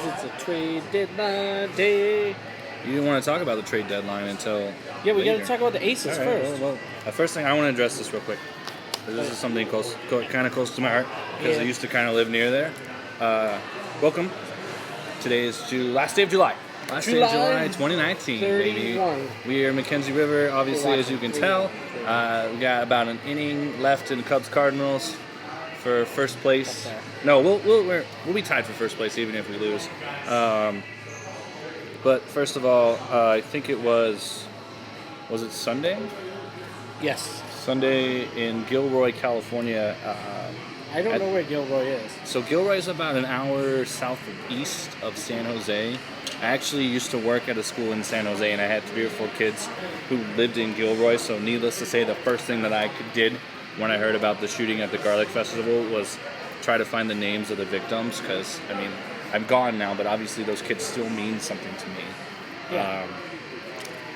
it's a trade deadline day. You didn't want to talk about the trade deadline until Yeah, we got later. to talk about the Aces All right, first. Well, the first thing I want to address this real quick. This is something kind of close to my heart because Yeah. I used to kind of live near there. Welcome. Today is last day of July. Last day of July 2019, baby. 31. We are Mackenzie River, obviously, as you can tell. We got about an inning left in the Cubs Cardinals for first place. Okay. No, we'll be tied for first place even if we lose. But first of all, I think it was it Sunday? Yes. Sunday in Gilroy, California. I don't know where Gilroy is. So Gilroy is about an hour southeast of San Jose. I actually used to work at a school in San Jose, and I had 3 or 4 kids who lived in Gilroy. So needless to say, the first thing that I did when I heard about the shooting at the Garlic Festival was try to find the names of the victims. Because I mean, I'm gone now, but obviously those kids still mean something to me. Yeah.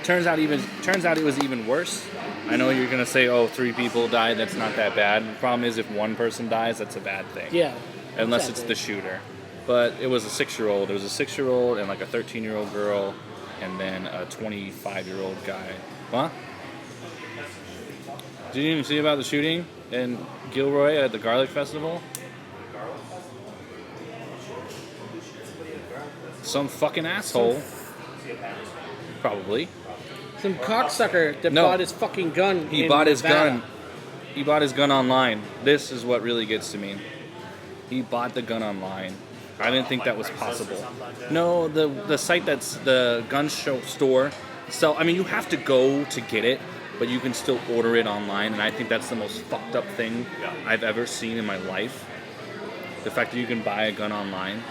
Turns out it was even worse. I know you're gonna say, "Oh, 3 people died. That's not that bad." The problem is, if one person dies, that's a bad thing. Yeah. Unless exactly. it's the shooter. But it was a 6-year-old. There was a 6-year-old and like a 13-year-old girl, and then a 25-year-old guy. What? Did you even see about the shooting in Gilroy at the Garlic Festival? Some fucking asshole. Probably. Some cocksucker that No. bought his fucking gun. He in bought his Nevada. gun. He bought his gun online. This is what really gets to me. He bought the gun online. I didn't think that was possible. No, the site that's the gun store. So I mean, you have to go to get it, but you can still order it online, and I think that's the most fucked up thing I've ever seen in my life. The fact that you can buy a gun online.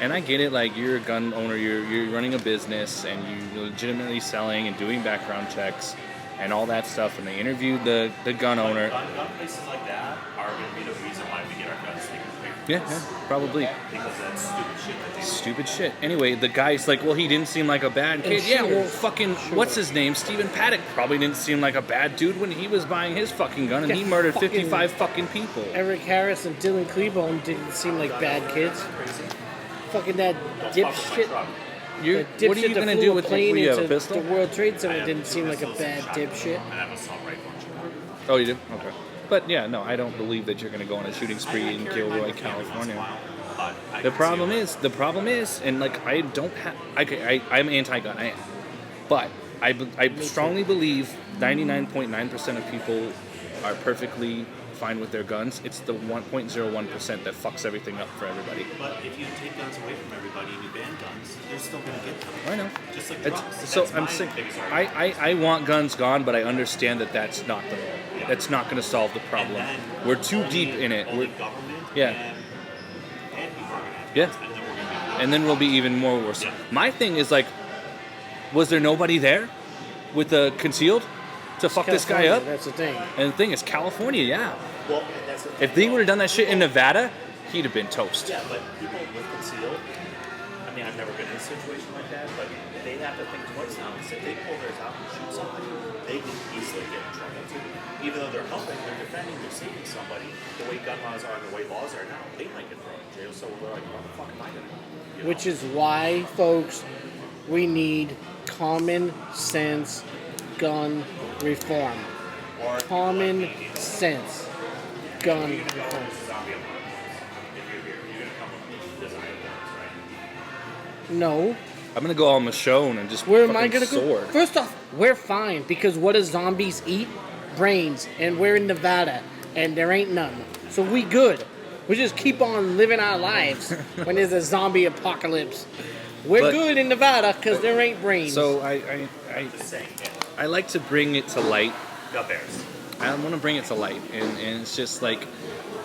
And I get it, like, you're a gun owner, you're running a business, and you're legitimately selling and doing background checks and all that stuff, and they interviewed the gun owner. Gun places like that are going to be the reason why we get our guns taken away from Yeah, us. probably. Because that's stupid shit that they do. Stupid shit. Anyway, the guy's like, well, he didn't seem like a bad kid. Yeah, well, fucking, what's his name? Stephen Paddock probably didn't seem like a bad dude when he was buying his fucking gun, and he murdered 55 fucking people. Eric Harris and Dylan Klebold didn't seem like bad kids. Fucking that dipshit. What are you going to do with plane you have a into pistol? the World Trade Center didn't seem like a bad dipshit. I have an assault rifle. Oh, you do? Okay. But yeah, no, I don't believe that you're going to go on a shooting spree in Gilroy, California. The problem is, and like I don't have, I'm anti-gun, I am, but I strongly believe 99.9% of people are perfectly fine with their guns. It's the 1.01% that fucks everything up for everybody. But if you take guns away from everybody and you ban guns, they're still going to get them. I know. Just like It's, drugs. so That's I'm my saying, biggest argument. I want guns gone, but I understand that that's not that's not going to solve the problem. And then We're too only- deep in it. only We're, government Yeah. and people are going to have Yeah. guns, and then we're going to be and then we'll be even more worse. Yeah. My thing is like, was there nobody there with the concealed to fuck this guy California, up? That's the thing. And the thing is, California, yeah. Well, and that's the If they would have done that shit in Nevada, he'd have been toast. Yeah, but people with concealed, I mean, I've never been in a situation like that, but they have to think twice now. Because if they pull theirs out and shoot somebody, they can easily get in trouble too. Even though they're helping, they're defending, they're saving somebody. The way gun laws are and the way laws are now, they might get thrown in jail. So we're like, what the fuck am I going to do? Which is why, folks, we need common sense gun reform. Common sense gun reform. No. I'm gonna go all Michonne and just Where am I fucking gonna go? sword. First off, we're fine because what do zombies eat? Brains, and we're in Nevada, and there ain't none. So we good. We just keep on living our lives when there's a zombie apocalypse. We're But- good in Nevada because there ain't brains. So I like to bring it to light. Got theirs. I want to bring it to light, and it's just like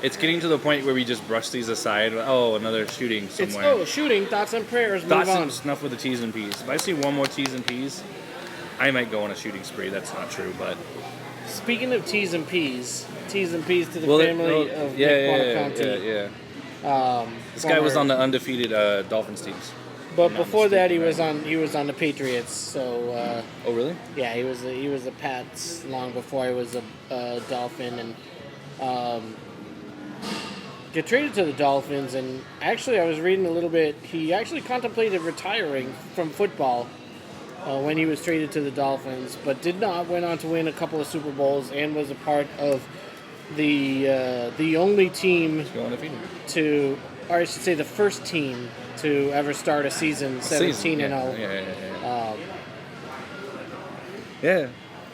it's getting to the point where we just brush these aside. Oh, another shooting it's somewhere. shooting, thoughts and prayers. Move Thoughts on. and snuff with the T's and P's. If I see one more T's and P's, I might go on a shooting spree. That's not true, but Speaking of T's and P's to the well, family of Nick Bonaconte. yeah. This guy was on the undefeated Dolphins teams. But not before that, he mistaken, was on the Patriots. So Oh, really? yeah, he was a Pats long before he was a Dolphin, and get traded to the Dolphins, and actually, I was reading a little bit. He actually contemplated retiring from football when he was traded to the Dolphins, but did not. Went on to win a couple of Super Bowls and was a part of the only team Go undefeated. to, or I should say, the first team to ever start a season 17 and 0. Yeah. Yeah.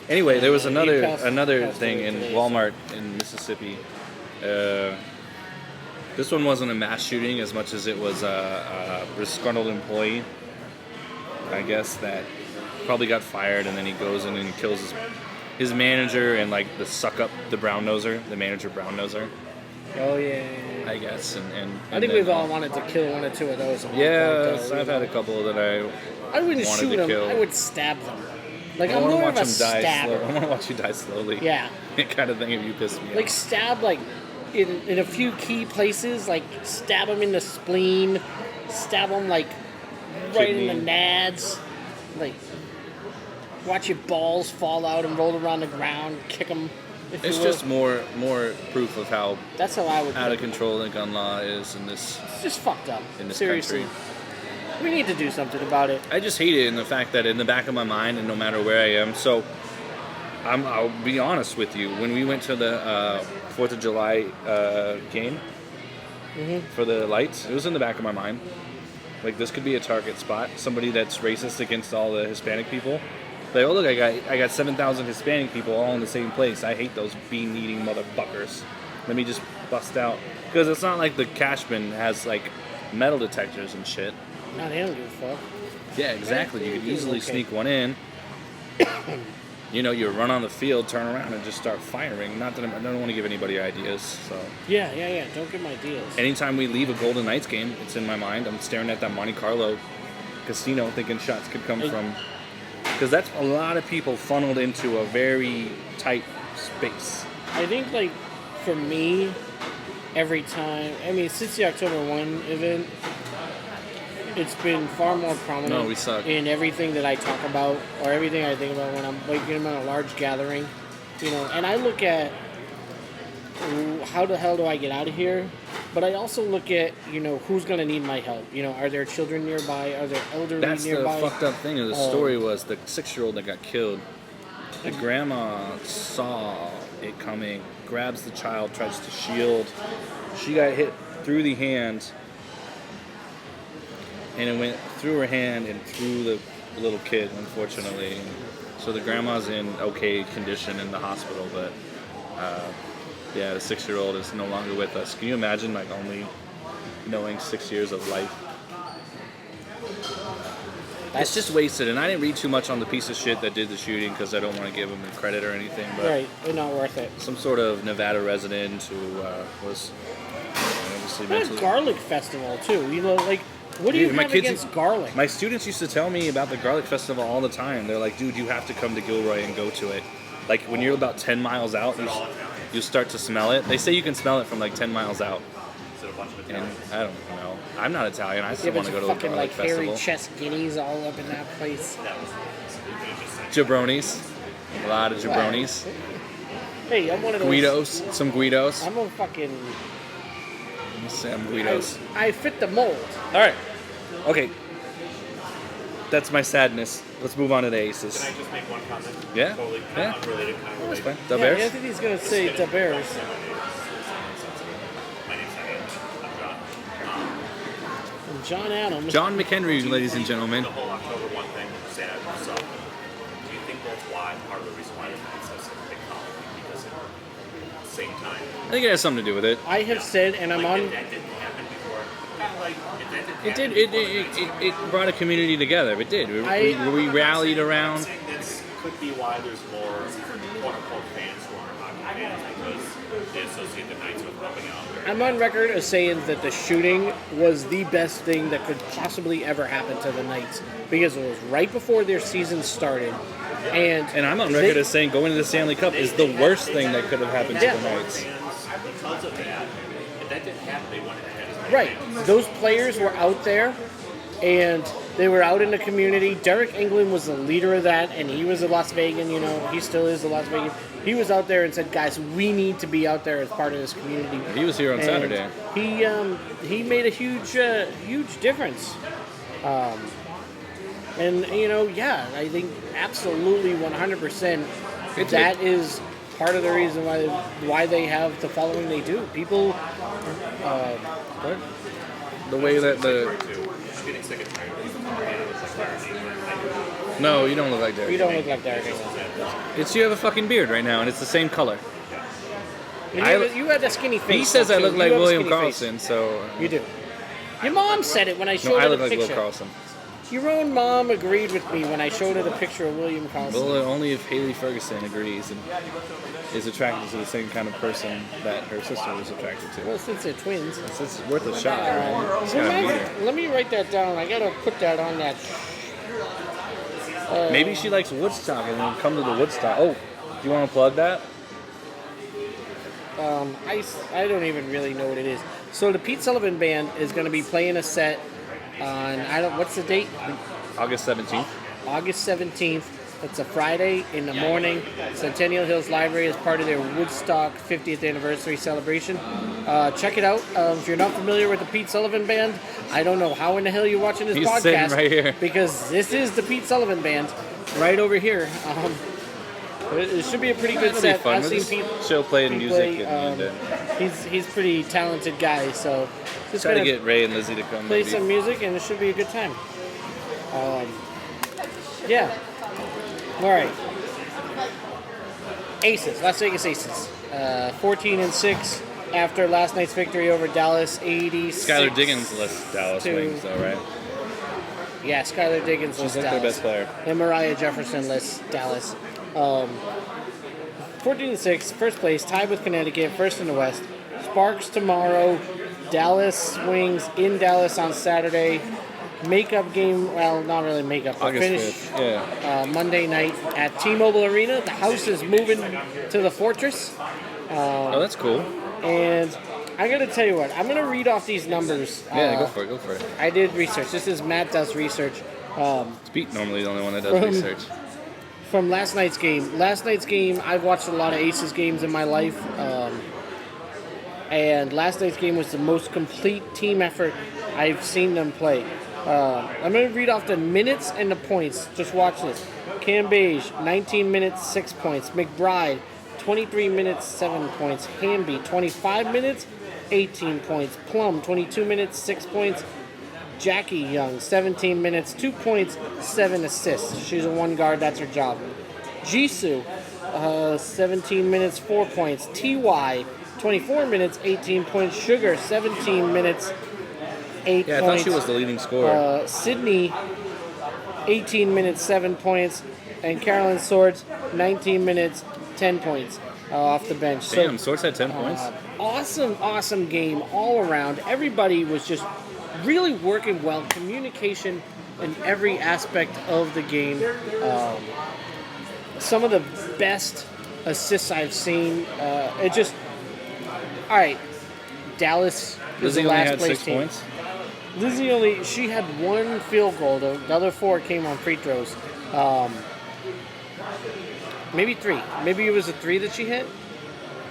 Anyway, there was He another passed thing away in today, Walmart in Mississippi. This one wasn't a mass shooting as much as it was a disgruntled employee, I guess, that probably got fired, and then he goes in and kills his manager and like the brown noser, the manager brown noser, Oh yeah. I guess. And I think then, we've all wanted to kill one or two of those. at one Yeah, point, though. I've had a couple that I wouldn't wanted shoot to them. kill. I would stab them. Like I I'm want to more watch of a him die. stabber. I want to watch you die slowly. Yeah. Kind of thing if you piss me Like off. stab like in a few key places. Like stab them in the spleen. Stab them like right in Kidney. the nads. Like watch your balls fall out and roll around the ground. Kick them. If It's you will. just more proof of how That's how I would. out do of it. control the gun law is in this It's just fucked up. in this Seriously. country. We need to do something about it. I just hate it in the fact that in the back of my mind, and no matter where I am, so I'll be honest with you. When we went to the 4th of July game for the lights, it was in the back of my mind. Like, this could be a target spot. Somebody that's racist against all the Hispanic people. Like, oh look, I got 7,000 Hispanic people all in the same place. I hate those bean-eating motherfuckers. Let me just bust out. Because it's not like the Cashman has, like, metal detectors and shit. Not they don't give a fuck. Yeah, exactly. You could easily Okay. sneak one in. You run on the field, turn around, and just start firing. Not that I don't want to give anybody ideas. So Yeah. Don't give 'em ideas. anytime we leave a Golden Knights game, it's in my mind. I'm staring at that Monte Carlo casino, thinking shots could come from. Because that's a lot of people funneled into a very tight space. I think, like, for me, every time, I mean, since the October 1 event, it's been far more prominent No, we suck. in everything that I talk about or everything I think about when I'm waking up at a large gathering, and I look at how the hell do I get out of here, but I also look at, who's going to need my help. Are there children nearby? Are there elderly That's nearby? the fucked up thing of the story was the 6-year-old that got killed. The grandma saw it coming, grabs the child, tries to shield. She got hit through the hand, and it went through her hand and through the little kid, unfortunately. So the grandma's in okay condition in the hospital, but the 6-year-old is no longer with us. Can you imagine, like, only knowing 6 years of life? It's just wasted, and I didn't read too much on the piece of shit that did the shooting because I don't want to give him credit or anything, but Right, they're not worth it. some sort of Nevada resident who was obviously What a mentally... garlic festival, too. What do you Dude, my have kids- against garlic? My students used to tell me about the garlic festival all the time. They're like, dude, you have to come to Gilroy and go to it. Like, when you're about 10 miles out, you start to smell it. They say you can smell it from like 10 miles out. Is it a bunch of And Italians? I don't know. I'm not Italian. I Yeah, still but want to go to a fucking garlic like hairy festival. chest guineas all up in that place. That was just Jabronis. A lot of jabronis. Hey, I'm one of those. Guidos. Some Guidos. I'm a fucking. Some Guidos. I fit the mold. All right. Okay. That's my sadness. Let's move on to the Aces. Can I just make one comment? Yeah? Totally Yeah. unrelated, kind of That's related. fine. The Yeah, I Bears? think he's gonna say the Bears. My name's Henry. I'm John. And John Adams. John McHenry, ladies and gentlemen. The whole October 1 thing, sad. So, do you think that's why, part of the reason why the Knights have such a big following? Because at the same time, I think it has something to do with it. I have said, and I'm like, on. if that didn't happen before, kind of like, if that didn't It happen did. before the Knights It brought a community together. It did. We rallied I'm around. saying this could be why there's more quote-unquote fans who aren't hockey fans because they associate the Knights with helping out. I'm on record as saying that the shooting was the best thing that could possibly ever happen to the Knights because it was right before their season started, And I'm on record as saying going to the Stanley Cup is the worst thing that could have happened to Yeah. the Knights. Fans, because of that, if that didn't happen, they wouldn't have had as many Right. fans. Those players were out there, and they were out in the community. Derek England was the leader of that, and he was a Las Vegan, he still is a Las Vegan. he was out there and said, guys, we need to be out there as part of this community. He was here on And Saturday. He made a huge difference. And I think absolutely 100% that is part of the reason why they have the following they do. People, What? The way that the I'm getting sick and tired of people comparing it with like Derek. no, you don't look like Derek. you don't look like Derek Engel. It's you have a fucking beard right now, and it's the same color. And you had a skinny face. He says though, I too. look You like have a William skinny Carlson, so face. You do. Your mom said it when I showed no, I her look the like picture. Will Carlson. Your own mom agreed with me when I showed her the picture of William Carlson. Well, only if Haley Ferguson agrees and is attracted to the same kind of person that her sister was attracted to. Well, since they're twins. It's worth a shot. Right? Just gotta be there. Let me write that down. I gotta put that on that. Maybe she likes Woodstock and then come to the Woodstock. Oh, do you want to plug that? I don't even really know what it is. So the Pete Sullivan Band is going to be playing a set on what's the date? August 17th. August 17th. It's a Friday in the morning. Centennial Hills Library is part of their Woodstock 50th anniversary celebration. Check it out. If you're not familiar with the Pete Sullivan Band, I don't know how in the hell you're watching this He's podcast. sitting right here. Because this is the Pete Sullivan Band right over here. It should be a pretty good It'll set. be fun. I've We'll seen just chill playing Pete music play, and he's pretty talented guy, so just try to gonna get Ray and Lizzie to come. play Maybe. some music and it should be a good time. Yeah. All right. Aces, Las Vegas Aces, 14-6 after last night's victory over Dallas, 86. Skylar Diggins lists Dallas to- Wings, though, right? Yeah, Skylar Diggins She's lists like their Dallas. best player. And Mariah Jefferson lists Dallas. 14-6, first place, tied with Connecticut, first in the West. Sparks tomorrow. Dallas Wings in Dallas on Saturday. Makeup game, well, not really makeup, but August finish 5th. Yeah. Monday night at T-Mobile Arena. The house is moving to the Fortress. Oh, that's cool. And I got to tell you what, I'm going to read off these numbers. Yeah, go for it. Go for it. I did research. This is Matt does research. It's Pete normally the only one that does research. From last night's game. Last night's game, I've watched a lot of Aces games in my life. And last night's game was the most complete team effort I've seen them play. I'm going to read off the minutes and the points. Just watch this. Cam Beige, 19 minutes, 6 points. McBride, 23 minutes, 7 points. Hamby, 25 minutes, 18 points. Plum, 22 minutes, 6 points. Jackie Young, 17 minutes, 2 points, 7 assists. She's a one guard, that's her job. Jisoo, 17 minutes, 4 points. TY, 24 minutes, 18 points. Sugar, 17 minutes, 8 Yeah, I points. thought she was the leading scorer. Sydney, 18 minutes, 7 points. And Carolyn Swords, 19 minutes, 10 points off the bench. Damn, Swords had 10 points. Awesome game all around. Everybody was just really working well. Communication in every aspect of the game. Some of the best assists I've seen. It just... All right. Dallas is Lizzie the only last had place 6 team. points. Lizzie she had one field goal. The other 4 came on free throws. Maybe 3. Maybe it was a 3 that she hit.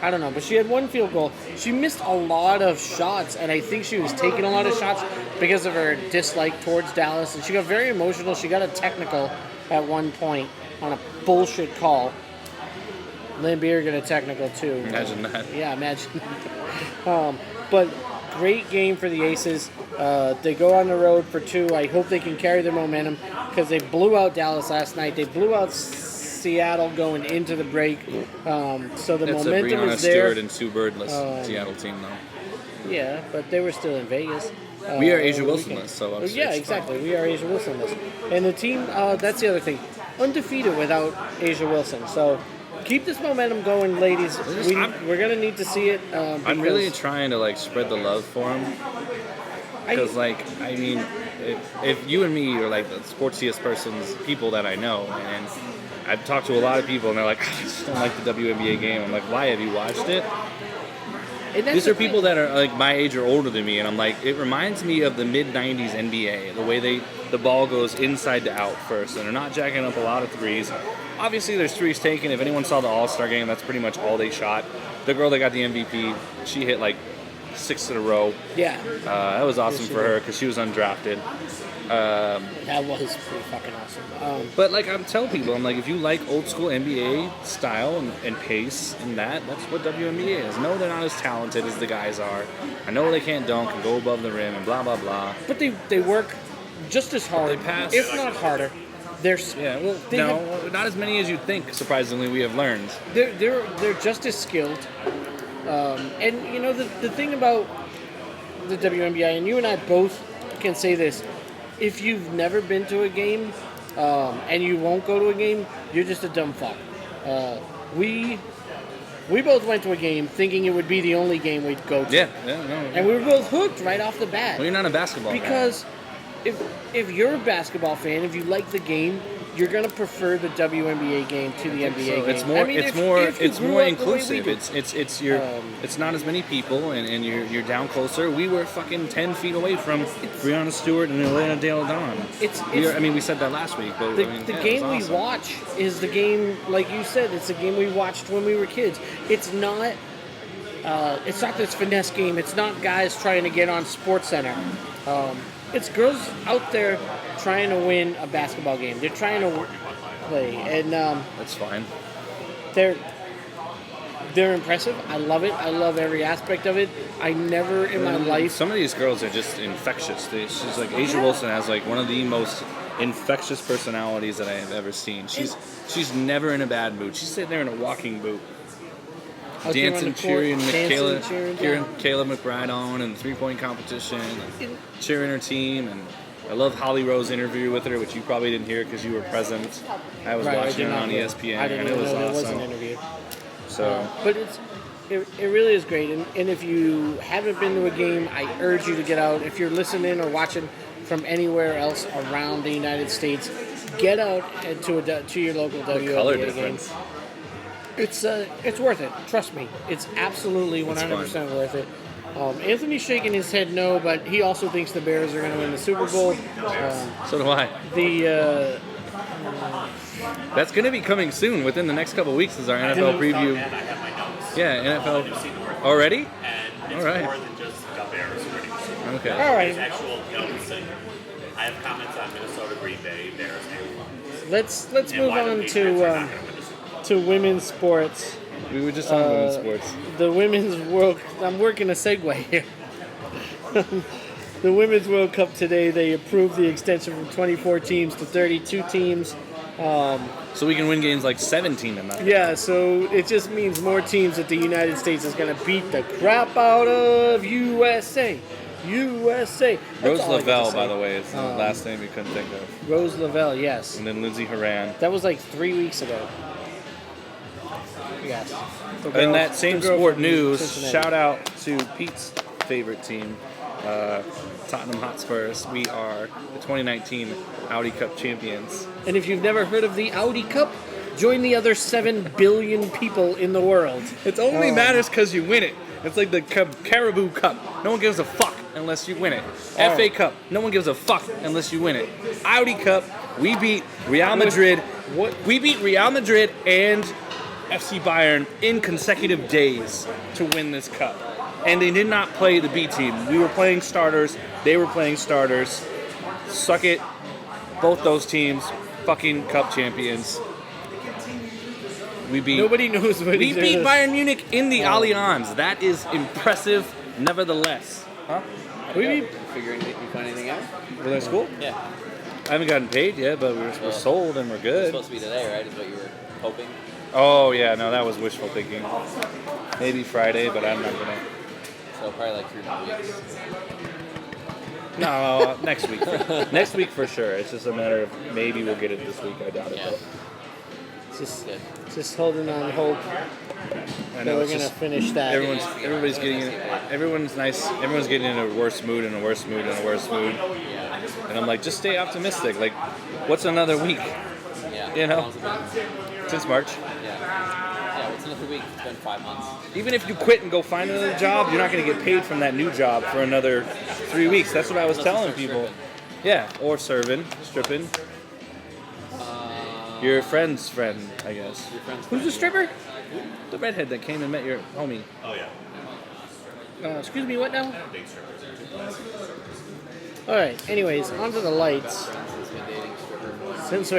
I don't know, but she had one field goal. She missed a lot of shots, and I think she was taking a lot of shots because of her dislike towards Dallas. And she got very emotional. She got a technical at one point on a bullshit call. Lambier got a technical too. Imagine that. Yeah, imagine. But great game for the Aces. They go on the road for 2. I hope they can carry their momentum because they blew out Dallas last night. They blew out Seattle going into the break. So the That's a momentum Breonna is there. Stewart and Sue Bird-less Seattle team, though. Yeah, but they were still in Vegas. We are over Asia the Wilson weekend. list, so I'm Yeah, exactly. We are Asia Wilson list. And the team, that's the other thing, undefeated without Asia Wilson. So keep this momentum going, ladies. We're going to need to see it. I'm really because trying to like spread the love for him because, I mean, if you and me are like the sportsiest people that I know, and I've talked to a lot of people, and they're like, I just don't like the WNBA game. I'm like, why? Have you watched it? and that's These the are people that are like my age or older than me, and I'm like, it reminds me of the mid-90s NBA, the way the ball goes inside to out first, and they're not jacking up a lot of threes. obviously there's threes taken. If anyone saw the All-Star game, that's pretty much all they shot. The girl that got the MVP, she hit like 6 in a row. Yeah, That was awesome she for did. her because she was undrafted. that was pretty fucking awesome. But like I'm telling people, I'm like, if you like old school NBA style and pace and that's what WNBA is. No, they're not as talented as the guys are. I know they can't dunk and go above the rim and blah blah blah. But they work just as hard, They pass. if not harder. They're Yeah, well, They no, not as many as you'd think. Surprisingly, we have learned. they're just as skilled. And you know the thing about the WNBA, and you and I both can say this: if you've never been to a game and you won't go to a game, you're just a dumb fuck. We both went to a game thinking it would be the only game we'd go to, Yeah, no. and we were both hooked right off the bat. Well, you're not a basketball guy. Because if you're a basketball fan, if you like the game, you're gonna prefer the WNBA game to the NBA So game. it's more, I mean, it's if more, you it's grew more up the way we inclusive. did. It's not as many people, and you're down closer. We were fucking 10 feet away from Breonna Stewart and Elena Dale Dawn. We said that last week, but The I mean, the yeah, it game was we awesome. watch is the game, like you said, it's a game we watched when we were kids. It's not this finesse game. It's not guys trying to get on Sports Center. It's girls out there trying to win a basketball game. They're trying to play, and That's fine. they're impressive. I love it. I love every aspect of it. I never in my life. Some of these girls are just infectious. She's like Asia Wilson has like one of the most infectious personalities that I have ever seen. She's never in a bad mood. She's sitting there in a walking boot, out there on dancing, the court, cheering cheering. Kayla McBride on in the 3-point competition, and cheering her team. And I love Holly Rowe's interview with her, which you probably didn't hear because you were present. I was Right, I watching did it not on hear. ESPN, I didn't and it even was know there was awesome. an interview. So But it really is great. And if you haven't been to a game, I urge you to get out. If you're listening or watching from anywhere else around the United States, get out to your local WNBA color game. difference. It's worth it. Trust me. It's absolutely 100% worth it. Anthony's shaking his head no, but he also thinks the Bears are going to win the Super Bowl. So do I. That's going to be coming soon. Within the next couple of weeks is our NFL preview. And I have my notes. Yeah, I've NFL. seen the report. Already? And it's All right. more than just the Bears winning. Okay. All right. There's actual notes. And I have comments on Minnesota, Green Bay, Bears, and Lions. Let's And move why the on Patriots are not to gonna win the Super Bowl. women's sports. We were just on women's sports. The women's world. I'm working a segue here. The Women's World Cup today, they approved the extension from 24 teams to 32 teams. So we can win games like 17-0. Yeah, so it just means more teams that the United States is going to beat the crap out of USA. USA. That's Rose all I got to Lavelle, say. by the way, is the last name we couldn't think of. Rose Lavelle, yes. And then Lindsey Horan. That was like 3 weeks ago. Yes. The In girl- that same the girl sport from news, Cincinnati. shout out to Pete's favorite team, Tottenham Hotspurs. We are the 2019 Audi Cup champions. And if you've never heard of the Audi Cup, join the other 7 billion people in the world. It only matters because you win it. It's like the Caribou Cup. No one gives a fuck unless you win it. FA Cup. No one gives a fuck unless you win it. Audi Cup. We beat Real Madrid. We beat Real Madrid and FC Bayern in consecutive days to win this cup. And they did not play the B team. We were playing starters. They were playing starters. Suck it. Both those teams, fucking cup champions. We beat. Nobody knows what We it beat is. Bayern Munich in the Allianz. That is impressive, nevertheless. Huh? We beat, You find anything out? With our school? Yeah. I haven't gotten paid yet, but we're sold and we're It's good. supposed to be today, right? Is what you were hoping. Oh yeah, no, that was wishful thinking. Maybe Friday, but I'm not gonna. So probably like 3 more weeks. No, next week. Next week for sure. It's just a matter of maybe we'll get it this week. I doubt it. Yeah. just, just holding on hope But I that know we're it's going to just finish that. everybody's getting in. Everyone's nice. Everyone's getting in a worse mood and a worse mood and a worse mood. And I'm like, just stay optimistic. Like, what's another week? Yeah. You know? How long's it been? Since March. Yeah. Yeah, what's another week? It's been 5 months. Even if you quit and go find another job, you're not going to get paid from that new job for another 3 weeks. That's what I was Unless you telling start people. stripping. Yeah, or serving, stripping. Your friend's friend, I guess. Who's the stripper? The redhead that came and met your homie. Oh yeah. Excuse me, what now? Big strippers. All right. Anyways, onto the lights. Since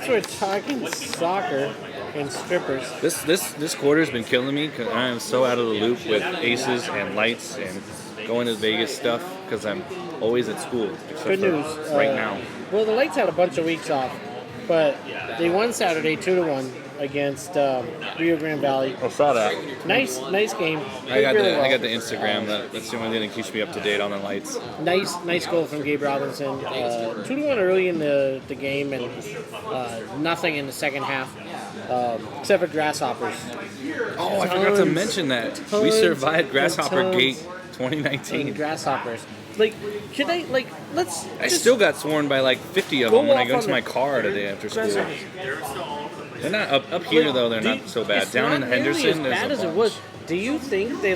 we're talking soccer and strippers, This quarter's been killing me because I am so out of the loop with aces and lights and going to Vegas stuff because I'm always at school. Except good for news. right now. Well, the lights had a bunch of weeks off, but they won Saturday 2-1 against Rio Grande Valley. I saw that. Nice game. I got Played really I got well. the Instagram. That's the only thing that keeps me up to date on the lights. Nice goal from Gabe Robinson. 2-1 early in the game and nothing in the second half, except for Grasshoppers. Oh, I forgot to mention that we survived Grasshopper tons Gate And 2019. Grasshoppers. Let's I just still got sworn by like 50 of Go them when I off go on to my the car today after school. Grasshoppers. They're not up here though. They're not so bad. It's Down not in nearly Henderson, as there's bad a as it bunch. was. Do you think they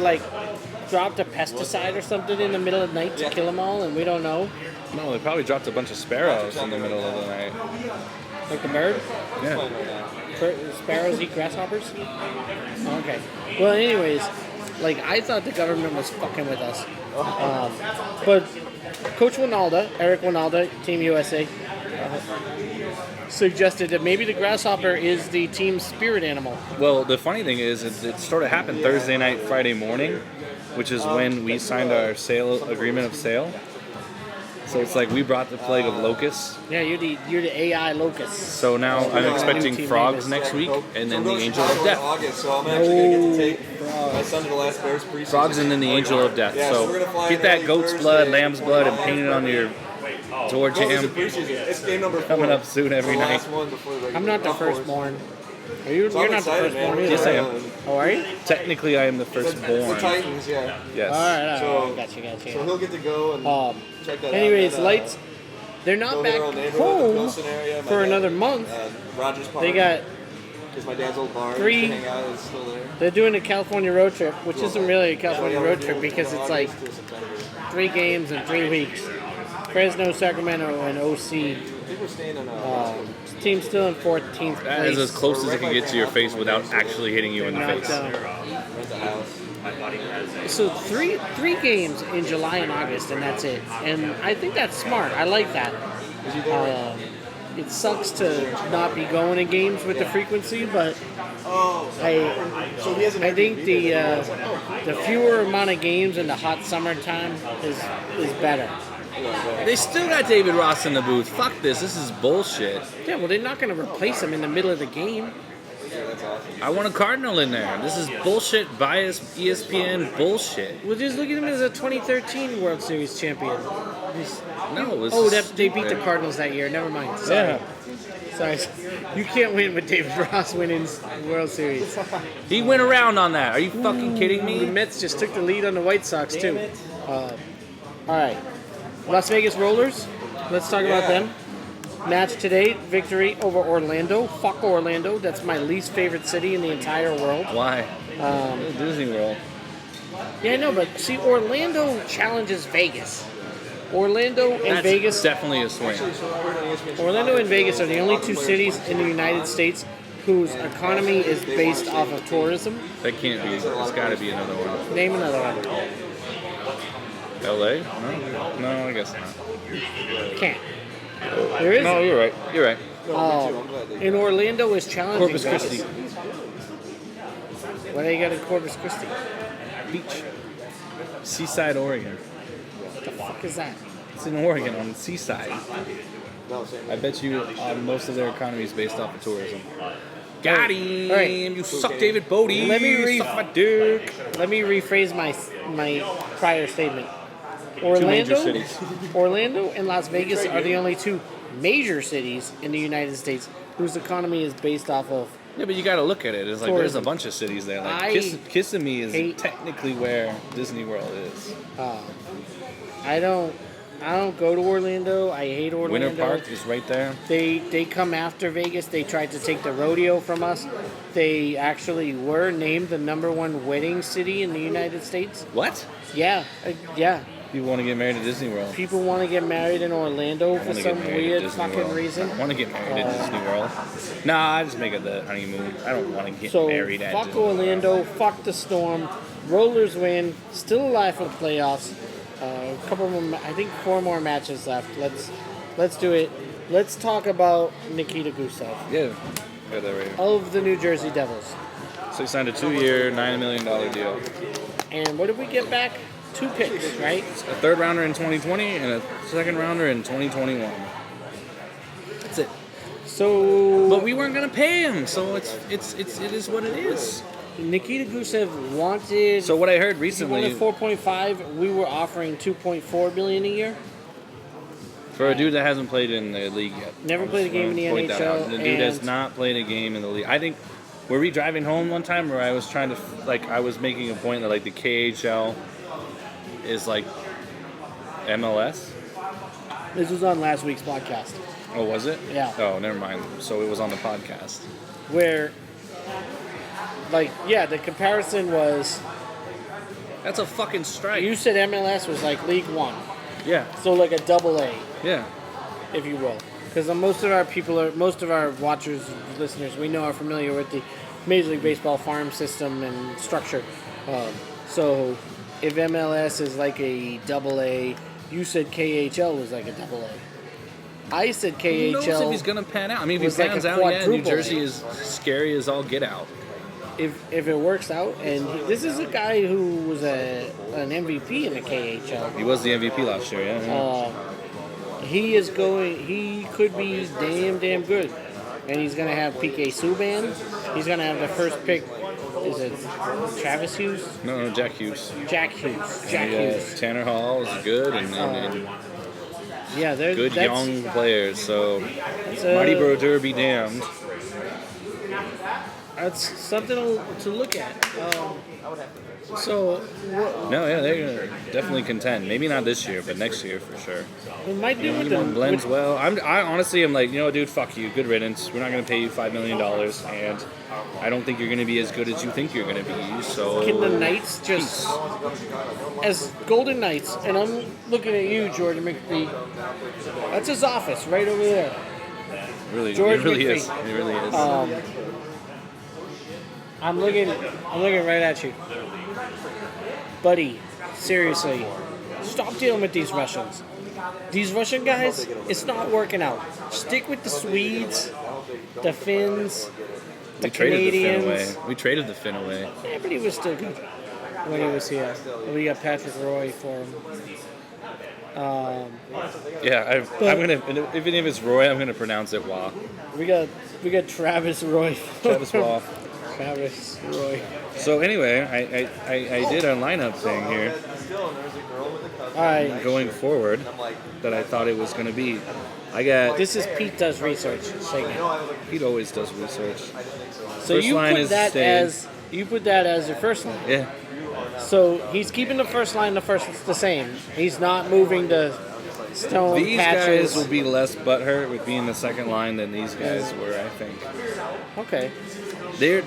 dropped a pesticide or something in the middle of the night to kill them all, and we don't know? No, they probably dropped a bunch of sparrows in the middle of the night. Like the bird? Yeah. Sparrows eat grasshoppers? Okay. Well, anyways, I thought the government was fucking with us. But Coach Winalda, Eric Winalda, Team USA, suggested that maybe the grasshopper is the team's spirit animal. Well, the funny thing is, it sort of happened Thursday night, Friday morning, which is when we signed our agreement of sale. So it's like we brought the plague of locusts. Yeah, you're the AI locust. So now I'm New expecting team frogs name next week, and then I'm the going to angel of Chicago in death. August, so I'm actually going to get to take my son to the last Bears preseason. Frogs and then the angel of death. Yeah, so we're So gonna fly get in that early goat's Thursday. blood, lamb's blood, and paint it on your door No, it's a jam. preseason. It's game number 4. Coming up soon every the night. last one before the regular I'm not the of course. firstborn. Are you? So You're I'm not the excited, firstborn man. either. Yes, I am. Oh, are you? Technically, I am the The firstborn. Titans, yeah. Yes. All right. So- Gotcha. So he'll get to go and check that Anyways, out. lights. They're not go back hit our neighborhood, the home Pilsen area. My for dad- another month. Rogers Park. They got. Because my dad's old bar. three- To hang out is still there. They're doing a California road trip, which isn't really a California road trip because it's like August to September. 3 games in 3 weeks. Fresno, Sacramento, and OC. I think we're staying in Team's still in 14th That place. is as close as it can get to your face without actually hitting you in the Not face. done. rent a house. So three games in July and August, and that's it. And I think that's smart. I like that. It sucks to not be going to games with the frequency, but So he has an I think Airbnb the fewer amount of games in the hot summertime is better. They still got David Ross in the booth. Fuck this. This is bullshit. Yeah, well, they're not going to replace him in the middle of the game. That's awesome. I want a Cardinal in there. This is bullshit, biased ESPN bullshit. Well, just look at him as a 2013 World Series champion. No, this Oh, is they beat the stupid. Cardinals that year. Never mind. Sorry. Sorry. You can't win with David Ross winning World Series. He went around on that. Are you fucking kidding The me? Mets just took the lead on the White Sox, too. All right. Las Vegas Rollers. Let's talk about them. Match today, victory over Orlando. Fuck Orlando. That's my least favorite city in the entire world. Why? Disney World. Yeah, I know, but see, Orlando challenges Vegas. Orlando and That's Vegas. definitely a swing. Orlando and Vegas are the only 2 cities in the United States whose economy is based off of tourism. That can't be. There's got to be another one. Name another one. L.A. No, I guess not. Can't. There is. No, you're right. You're right. In Orlando is challenging Corpus Vegas. Christi What do you got in Corpus Christi? Beach, Seaside, Oregon. What the fuck is that? It's in Oregon on the seaside. No, same. I bet you most of their economy is based off of tourism. Got him! All right. You suck, David Bodie. Let me suck my dick. Let me rephrase my prior statement. major cities. Orlando and Las Vegas are the only 2 major cities in the United States whose economy is based off of. Yeah, but you got to look at it. It's like there's a Tourism. bunch of cities there. Like I Kissimmee is hate- technically where Disney World is. I don't go to Orlando. I hate Orlando. Winter Park is right there. They come after Vegas. They tried to take the rodeo from us. They actually were named the #1 wedding city in the United States. What? Yeah, yeah. People want to get married at Disney World. People want to get married in Orlando I for wanna some get married at weird Disney fucking World. reason. I want to get married at Disney World. Nah, I just make it the honeymoon. I don't want to get So married at fuck Disney World. Orlando, fuck the Storm. Rollers win, still alive for the playoffs. A couple more, I think 4 more matches left. Let's do it. Let's talk about Nikita Gusev Yeah, got that right here. of the New Jersey Devils. So he signed a 2-year, $9 million deal. And what did we get back? 2 picks, right? A third rounder in 2020 and a second rounder in 2021. That's it. So But we weren't gonna pay him, so it is what it is. Nikita Gusev wanted. So what I heard he recently, wanted 4.5. We were offering 2.4 million a year. for a dude that hasn't played in the league yet, Never played a game in the point that NHL, out. The dude has and- not played a game in the league. I think. Were we driving home one time where I was trying to I was making a point that like the KHL is like MLS? This was on last week's podcast, Oh, was it? Yeah. Oh, never mind. So it was on the podcast. where, like, yeah, the comparison was. That's a fucking strike. You said MLS was like League One, Yeah. so like a double A, Yeah. if you will, because most of our watchers, listeners, we know are familiar with the Major League Baseball farm system and structure. So, if MLS is like a double A, you said KHL was like a double A. I said Who knows if KHL. he's gonna pan out? I mean, if he was like pans a out, yeah, New quadruple. Jersey is scary as all get out. If it works out, and this is a guy who was an MVP in the KHL. He was the MVP last year, yeah. He could be damn good. And he's going to have PK Subban. He's going to have the first pick. Is it Travis Hughes? No, Jack Hughes. Jack Hughes. Jack Yeah, Hughes. Tanner Hall is good and Yeah, they're good young players. So that's, Marty Brodeur be damned. That's something to look at. So No, yeah, they're gonna definitely contend. Maybe not this year, but next year for sure. we might do with One them. blends well. I honestly am like, you know, dude, fuck you. Good riddance. We're not gonna pay you $5 million, and I don't think you're gonna be as good as you think you're gonna be. So Can the Knights just, as Golden Knights, and I'm looking at you, Jordan McPhee. That's his office right over there. really, George it really McPhee. is. It really is. I'm looking right at you, buddy. Seriously, stop dealing with these Russians. These Russian guys, it's not working out. Stick with the Swedes, the Finns, the We traded the Finn away. Canadians. We traded the Finn away. Yeah, but he was still good when he was here. We got Patrick Roy for him. Yeah, I'm gonna. Even if it's Roy, I'm gonna pronounce it Wah. We got Travis Roy. Travis Wah. Travis Roy. So anyway, I did a lineup thing here All right, going forward that I thought it was gonna be. I got this is Pete Does Research segment. Pete always does research. So First you line put is that staying. as your first line. Yeah, So he's keeping the first line the same. He's not moving the Stone these Patches. guys will be less butthurt with being the second line than these guys were. I think Okay. they're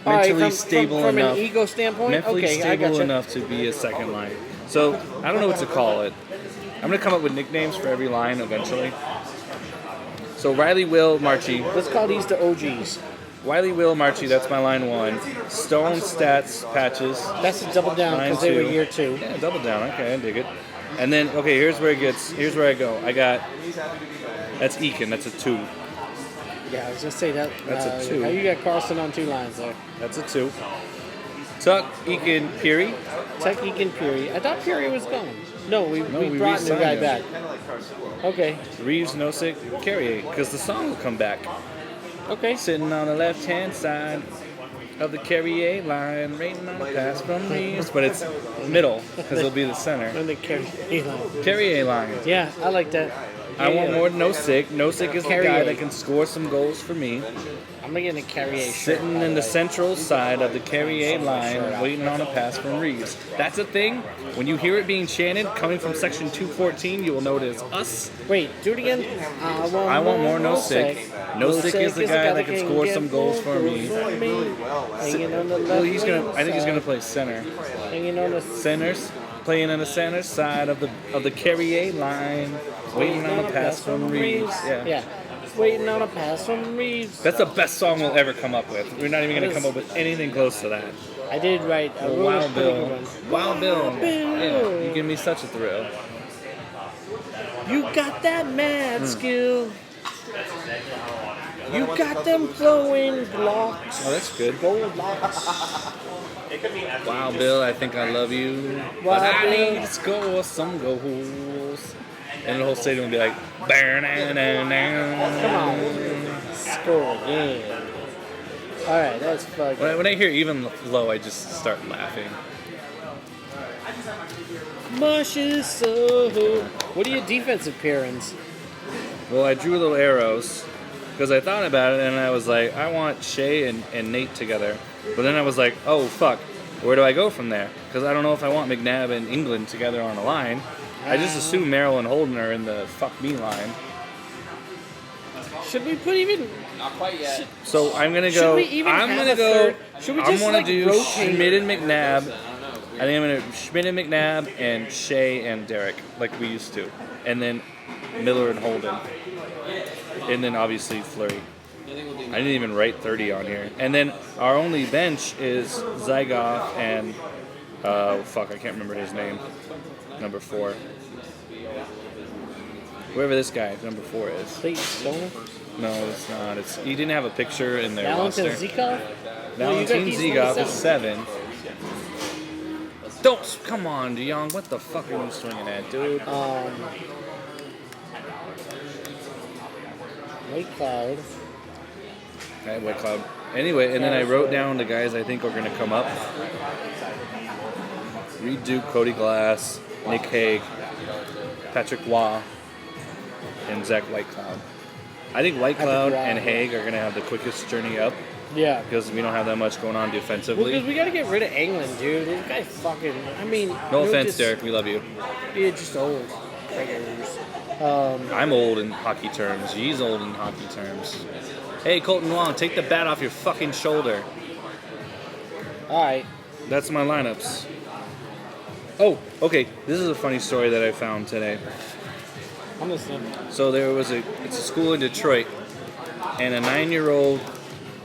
All right, mentally stable from enough. an ego standpoint. Mentally Okay, I stable gotcha. enough to be a second line. So I don't know what to call it. I'm gonna come up with nicknames for every line eventually. So Riley, Will, Marchie. Let's call these the OGs. Wiley, Will, Marchie, that's my line one. Stone, Stats, Patches. That's a double down Line because they were two. year 2. Yeah, double down. Okay, I dig it. And then, okay, here's where I go. I got, that's Eakin, that's a 2. Yeah, I was just say that. That's a 2. How you got Carlson on 2 lines there? That's a 2. Tuck, Eakin, Peary. Tech Eakin Peary. I thought Peary was gone. No, we brought the re-signed guy him. back. Okay. Reeves, Nosek, Carrier, because the song will come back. Okay. Sitting on the left-hand side of the Carrier line, rating on the pass from Reeves. But it's middle, because it'll be the center. And the Carrier line. Carrier line. Yeah, I like that. I want more Nosek. Nosek is the guy Carrier. that can score some goals for me. I'm gonna get a Carrier shirt. Sitting in the central side of the Carrier line, waiting on a pass from Reeves. That's a thing. When you hear it being chanted, coming from section 214, you will know it is us. Wait, do it again. I want more Nosek. Nosek is the guy that can score some goals for me. Hanging on the left Well, I think he's wing gonna side. play center. Hanging on the Centers. Playing on the center side of the Carrier line, waiting on a pass from Reeves. Yeah. Waiting on a pass from Reeves. That's the best song we'll ever come up with. We're not even going to come up with anything close to that. I did write a really Wild pretty Bill. good one. Wild Bill. Wild Bill. Yeah, you give me such a thrill. You got that mad skill. You got them flowing blocks. Oh, that's good. Gold locks. Wild Bill, I think I love you. But Wild I Bill. need to score some goals. And the whole stadium will be like, Come on. Score again. Alright, that's fucking. When I hear Even Low, I just start laughing. Mush is so. What are your defensive pairings? Well, I drew little arrows because I thought about it and I was like, I want Shay and Nate together. But then I was like, oh, fuck. Where do I go from there? Because I don't know if I want McNabb and England together on a line. I just assume Merrill and Holden are in the fuck me line. Should we put even. Not quite yet. So I'm gonna Should go. we even I'm have gonna a go. third? Should we I'm just, gonna like, do rotate? Schmidt and McNabb. I don't know. It's weird. I think I'm gonna Schmidt and McNabb and Shay and Derek like we used to, and then Miller and Holden, and then obviously Fleury. I think we'll do I didn't even write 30 on here. And then our only bench is Zygoff and fuck, I can't remember his name. Number 4. Whoever this guy, number 4 is. Clayton Stone? No, it's not. He didn't have a picture in their Valentin roster. Zikov? Valentin he's Zygoff number is 7. Don't come on, DeYoung. What the fuck are you swinging at, dude? White Cloud. Okay, White Cloud. Anyway, and then I wrote down the guys I think are going to come up. Reed Duke, Cody Glass, Nick Hague, Patrick Waugh, and Zach Whitecloud. I think Whitecloud Waugh. and Hague are going to have the quickest journey up Yeah. because we don't have that much going on Well, defensively. because we gotta get rid of England, dude. This guy fucking. I mean. No you're offense, just, Derek. We love you. You're just old. Beggars. I'm old in hockey terms. He's old in hockey terms. Hey, Colton Wong, take the bat off your fucking shoulder. Alright. That's my lineups. Oh, okay. This is a funny story that I found today. I'm listening. So it's a school in Detroit, and a 9-year-old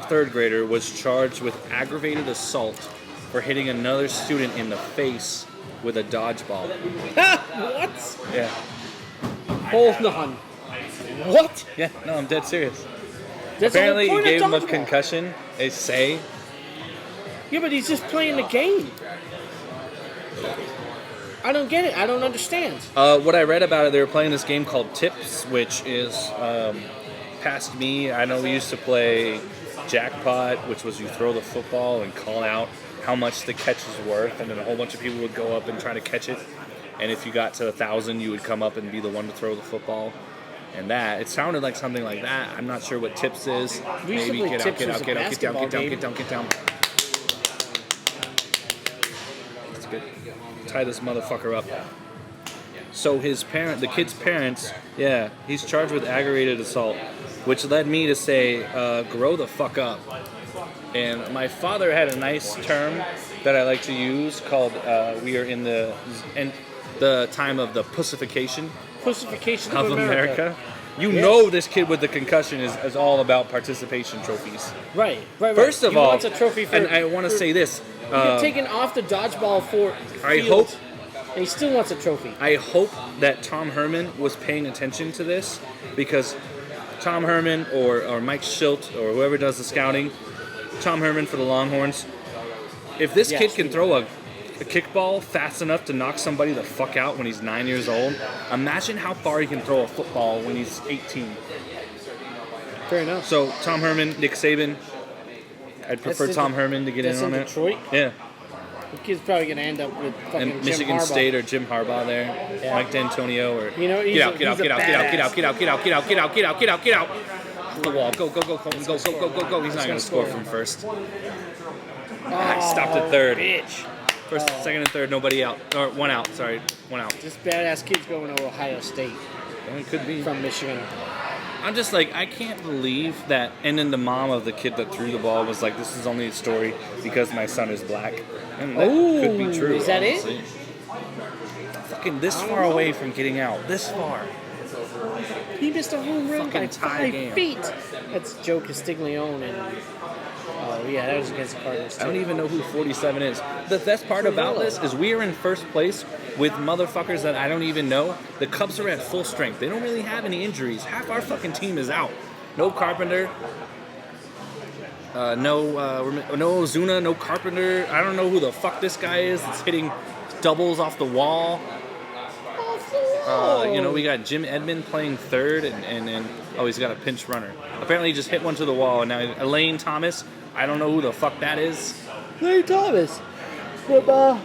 third grader was charged with aggravated assault for hitting another student in the face with a dodgeball. What? Yeah. Hold on. What? Yeah, no, I'm dead serious. That's the Apparently, whole he point gave of him a dodgeball. concussion, they say. Yeah, but he's just playing the game. I don't get it. I don't understand. What I read about it, they were playing this game called Tips, which is past me. I know we used to play Jackpot, which was you throw the football and call out how much the catch is worth, and then a whole bunch of people would go up and try to catch it. And if you got to 1,000, you would come up and be the one to throw the football. And that, it sounded like something like that. I'm not sure what Tips is. We used to Maybe play get out, Tips get as out, a get out, get down, get down, basketball get down, get down. That's good. Tie this motherfucker up. So the kid's parents, yeah, he's charged with aggravated assault, which led me to say, grow the fuck up. And my father had a nice term that I like to use called, we are in the time of the pussification Pussification of America. You know this kid with the concussion is all about participation trophies. Right. First of He all, wants a trophy for. and I want to say this, he got taken off the dodgeball I field, hope- and he still wants a trophy. I hope that Tom Herman was paying attention to this, because Tom Herman or Mike Schilt or whoever does the scouting, Tom Herman for the Longhorns, if this Yes, kid can we- throw a kickball fast enough to knock somebody the fuck out when he's 9 years old, imagine how far he can throw a football when he's 18. Fair enough. So Tom Herman, Nick Saban, I'd prefer That's Tom in- Herman to get that's in on in that. Detroit? Yeah. The kid's probably gonna end up with fucking And Jim Michigan Harbaugh. State or Jim Harbaugh there, Yeah. Mike D'Antonio or You know, he's get a- out, get out, he's a get out, get out, get out, badass. get out, get out, get out, get out, get out, get out, get out. The wall, go, go, go, Colton, go, go, go, go, go. He's not gonna score from first. Stopped at third. Bitch. First, second, and third, nobody out. Or one out. Sorry, one out. This badass kid's going to Ohio State Well, it could be. from Michigan. I'm just like, I can't believe that. And then the mom of the kid that threw the ball was like, "This is only a story because my son is black." And that could be Ooh, true. is that it? honestly. fucking this far away from getting out. This far. He missed a home run by Fucking tie 5 game. feet. That's Joe Castiglione. And, oh, yeah, that was against the Cardinals, I don't too. even know who 47 is. The best part about this is we are in first place with motherfuckers that I don't even know. The Cubs are at full strength. They don't really have any injuries. Half our fucking team is out. No Carpenter. No Ozuna, no Carpenter. I don't know who the fuck this guy is that's hitting doubles off the wall. We got Jim Edmond playing third, and he's got a pinch runner. Apparently, he just hit one to the wall, and now Elaine Thomas. I don't know who the fuck that is. Larry Thomas. I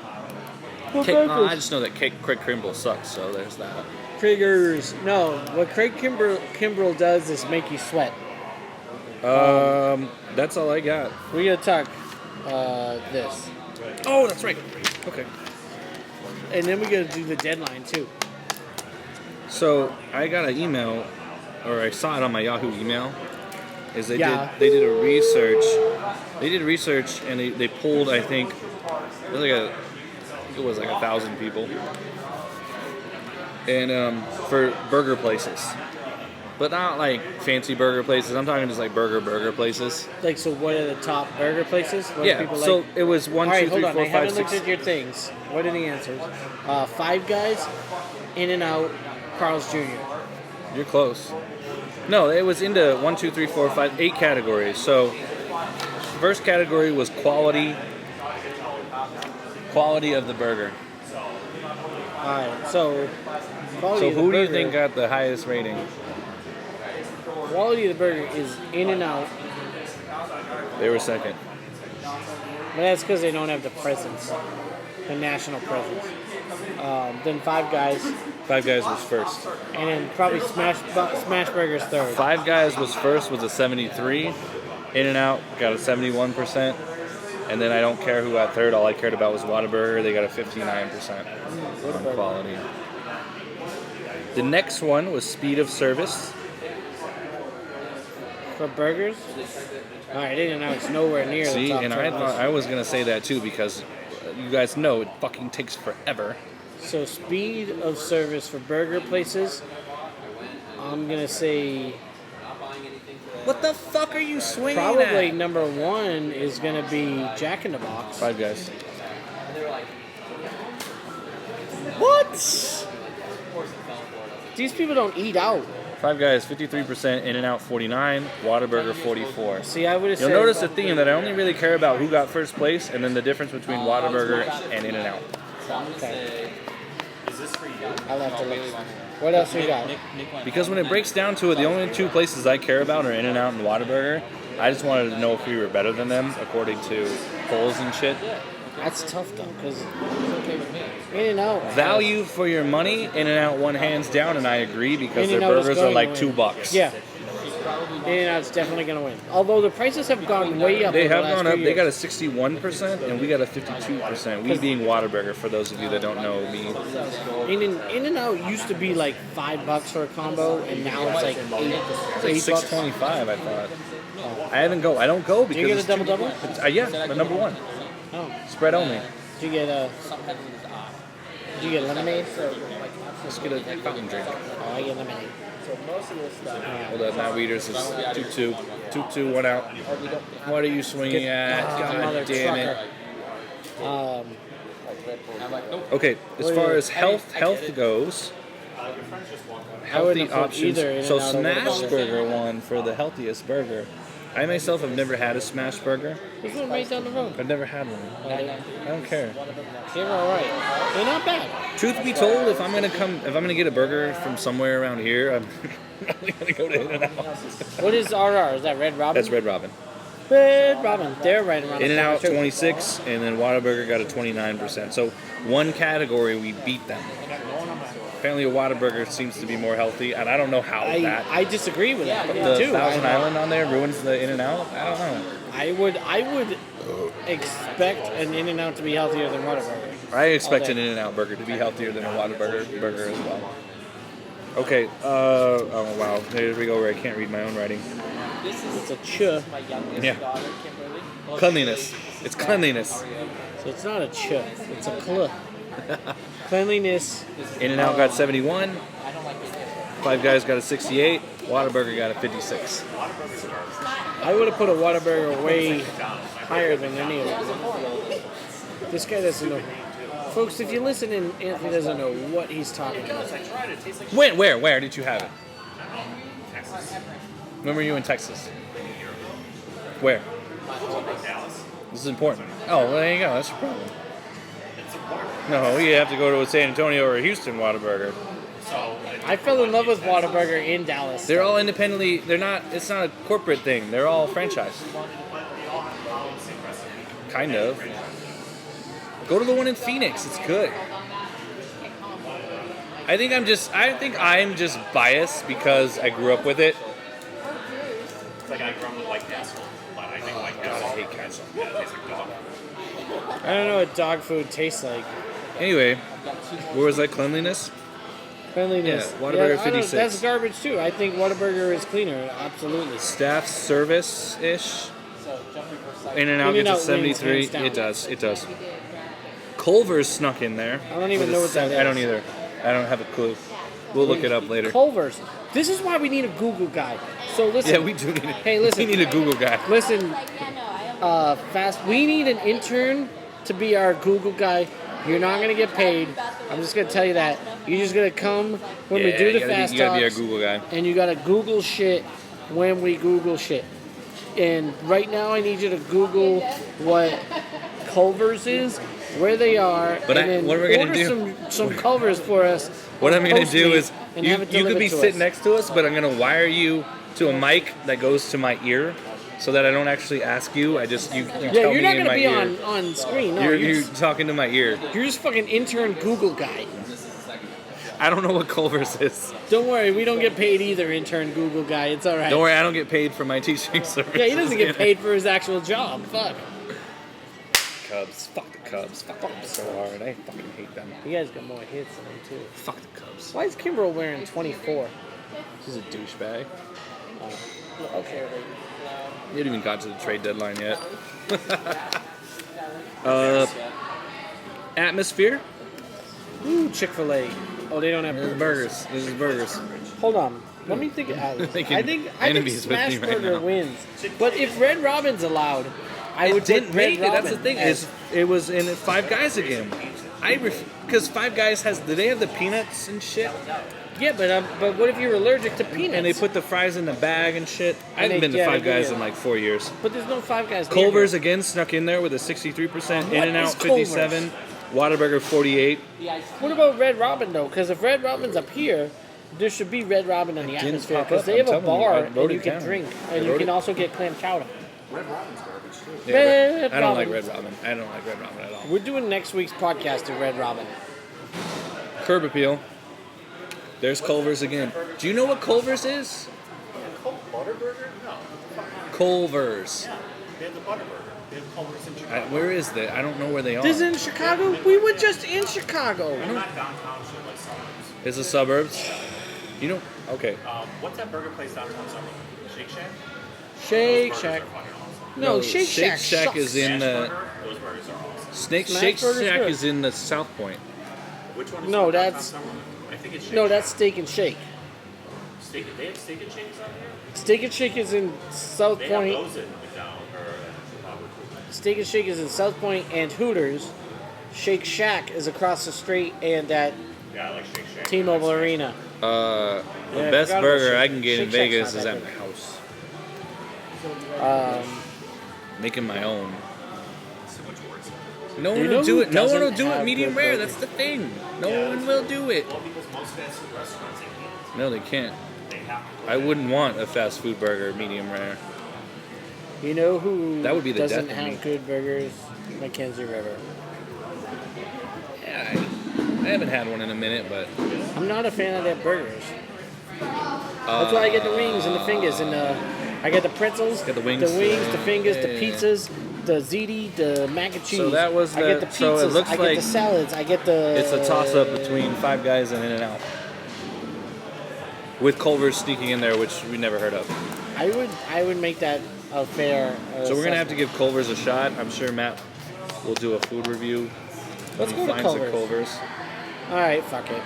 just know that Craig Kimbrell sucks, so there's that. Triggers. No, what Craig Kimbrell does is make you sweat. That's all I got. We gotta talk this. Oh, that's right. Okay. And then we gotta do the deadline, too. So I got an email, or I saw it on my Yahoo email. Is they Yeah. did a research. They did research and they pulled, I think, it was like 1,000 people, and for burger places, but not like fancy burger places. I'm talking just like burger places. Like, so what are the top burger places? What do Yeah. people So like? it was 1, All right, 2, 3, hold on. 4, I 5, haven't 6. looked at your things. What are the answers? Five Guys, In-N-Out, Carl's Jr. You're close. No, it was into 1, 2, 3, 4, 5, 8 categories. So first category was quality of the burger. All right, so quality So of the who do you burger- think got the highest rating? Quality of the burger is In-N-Out, They were second. but that's because they don't have the presence, the national presence. Then Five Guys, Five Guys was first. and then probably Smash Burger's third. Five Guys was first with a 73. In-N-Out got a 71%. And then I don't care who got third. All I cared about was Whataburger. They got a 59% on quality. The next one was speed of service. For burgers? All right, In-N-Out's nowhere near the See, top and 10 I list. thought I was gonna say that too because you guys know it fucking takes forever. So speed of service for burger places, I'm gonna say What the fuck are you swinging probably at? number one is gonna be Jack in the Box. Five Guys. What? These people don't eat out. Five Guys 53%. In-N-Out 49. Whataburger 44. See, I would have You'll said. notice a theme that I only really care about who got first place and then the difference between Whataburger and In-N-Out. Okay, Is this for you? I'll have to look. What else we got? Because when it breaks down to it, the only two places I care about are In-N-Out and Whataburger. I just wanted to know if we were better than them according to polls and shit. That's tough though, because In-N-Out. Value for your money, In-N-Out won hands down, and I agree because their In-N-Out is burgers are going like to win. $2. Yeah. In-N-Out's definitely gonna win. Although the prices have gone way up. They over have the last gone up. few They got a years. 61%, and we got a 52%. We being Whataburger, for those of you that don't know me. In-N-Out used to be like $5 for a combo, and now it's like It's like $8. $6.25, I thought. I don't go because Do you get a it's too- double-double? Yeah, the number one. Oh, Spread only. did you get lemonade? Let's get a fountain drink. Oh, I get lemonade. Hold up, Matt Wieters is 2-2. 2-2, one out. What are you swinging at? Mother God damn it. trucker. Okay, as far as health goes, I wouldn't healthy have put options. either So In-N-Out over Smash the Burger won for the healthiest burger. I myself have never had a Smash Burger. There's one right down the road. I've never had one. I don't care. They're all right. They're not bad. Truth be told, if I'm gonna get a burger from somewhere around here, I'm probably gonna go to In-N-Out. What is RR? Is that Red Robin? That's Red Robin. Red Robin. They're right around In-N-Out the corner, too. 26, and then Whataburger got a 29%. So one category we beat them. Apparently, a Whataburger seems to be more healthy, and I don't know how that. I disagree with that The too. Thousand Island on there ruins the In-N-Out. I don't know. I would expect an In-N-Out to be healthier than Whataburger. I expect All an day. In-N-Out burger to be healthier than a Whataburger burger as well. Okay. Oh wow. There we go. Where I can't read my own writing. It's a ch, Yeah. Cleanliness. It's cleanliness. so it's not a ch. It's a cl. Cleanliness. In-N-Out got 71. Five Guys got a 68. Whataburger got a 56. I would have put a Whataburger way higher than any of them. This guy doesn't know. Folks, if you listen and Anthony doesn't know what he's talking about. When? Where did you have it? When were you in Texas? Where? This is important. Oh, well, there you go. That's your problem. No, you have to go to a San Antonio or a Houston Whataburger. I fell in love with Whataburger in Dallas. They're all independently. They're not. It's not a corporate thing. They're all franchise. Kind of. Go to the one in Phoenix. It's good. I think I'm just biased because I grew up with it. It's like I grew up with White Castle, but I think White God, Castle. I hate Castle. Yeah, it tastes like dog. I don't know what dog food tastes like. Anyway, where was that cleanliness? Cleanliness. Yeah, Whataburger I don't- 56. That's garbage too. I think Whataburger is cleaner. Absolutely. Staff service-ish. In-N-Out In-N-Out gets a wins, 73. hands down. It does. Culver's snuck in there. I don't even with a know what that I don't is. either. I don't have a clue. We'll look it up later. Culver's. This is why we need a Google guy. So listen. Yeah, we do need it. Hey, listen. We need a Google guy. Listen, fast. We need an intern to be our Google guy. You're not gonna get paid. I'm just gonna tell you that. You're just gonna come when we do the fast You gotta be our talks, Google guy. and you gotta Google shit when we Google shit. And right now, I need you to Google what Culver's is, where they are, But and then what we're gonna order do- some Culver's for us. What I'm gonna do Postmates, is and you have it could delivered be to sitting us. next to us, but I'm gonna wire you to a mic that goes to my ear, so that I don't actually ask you. You Yeah, tell you're me not in gonna my be ear. on screen. No, You're you're talking to my ear. just fucking intern Google guy. I don't know what Culver's is. Don't worry, we don't get paid either, intern Google guy. It's all right. Don't worry, I don't get paid for my teaching service. Yeah, he doesn't get paid for his actual job. Fuck. Cubs. Fuck the Cubs. Fuck them so hard. I fucking hate them. You guys got more hits than him too. Fuck the Cubs. Why is Kimbrel wearing 24? This is a douchebag. Okay. You haven't even got to the trade deadline yet. Atmosphere. Ooh, Chick-fil-A. Oh, they don't have This is burgers. burgers. This is burgers. Hold on. Let me think. I Making think enemies with Smash me right Burger now. wins. But if Red Robin's allowed, I would didn't put Red make it. That's the Robin thing. as- It was in Five Guys again. Because Five Guys has. Do they have the peanuts and shit? Yeah, but what if you're allergic to peanuts? And they put the fries in the bag and shit. I haven't they- been to yeah, Five they do, Guys yeah. in like 4 years. But there's no Five Guys. near Culver's here. again snuck in there with a 63%. What In-N-Out is Culver's? 57. Whataburger 48. What about Red Robin though? Because if Red Robin's up here, there should be Red Robin in the didn't atmosphere pop because up, they I'm have a telling you, bar I and wrote you it can down. drink, I and you wrote can it. also get clam chowder. Yeah, Red I don't like Robin. Red Robin. I don't like Red Robin at all. We're doing next week's podcast at Red Robin. Curb Appeal. There's Culver's again. Do you know what Culver's is? Butterburger? No. Culver's. Yeah. They have the Butterburger. They have Culver's in Chicago. Where is that? I don't know where they are. This is in Chicago. We were just in Chicago. They're not downtown shit like suburbs. It's the suburbs. You know? Okay. What's that burger place downtown suburb? Shake Shack? Shake Those Shack. burgers are fucking awesome. No, Shake Shack. Shack is sucks. in Smash the Burger, those burgers are awesome. Smash Shake Burger's Shack good. is in the South Point. Which one is No, the downtown that's- suburb? I think it's Shake No, Shack. that's Steak and Shake. Steak. They have Steak and Shakes out here? Steak and Shake is in South They have Point. those in McDonald's or Chicago too. Steak and Shake is in South Point and Hooters. Shake Shack is across the street and at Yeah, I like Shake Shack. T-Mobile Arena. The Yeah, I best forgot about burger Shake- I can get in Shake Shack's Vegas not is that at good. my house. Um, Making my own. So much worse. No You one know will do who it. No one will doesn't do it have medium good rare. burgers? That's the thing. No Yeah, one will do it. Well, because most fast food restaurants, they can't. No, they can't. They have to. I wouldn't want a fast food burger medium rare. you know who That would be the doesn't death of have me. good burgers? Mackenzie River. Yeah, I haven't had one in a minute, but I'm not a fan of their burgers. That's why I get the wings and the fingers and I get the pretzels, Get the wings. the fingers, the Yeah. pizzas, the ziti, the mac and cheese. So that was I get the- the pizzas. so it looks I get like the salads. I get the. it's a toss-up between Five Guys and In-N-Out. With Culver's sneaking in there, which we never heard of. I would make that a fair. So we're gonna have to give Culver's a shot. I'm sure Matt will do a food review Let's When go he to finds the Culver's. All right, fuck it.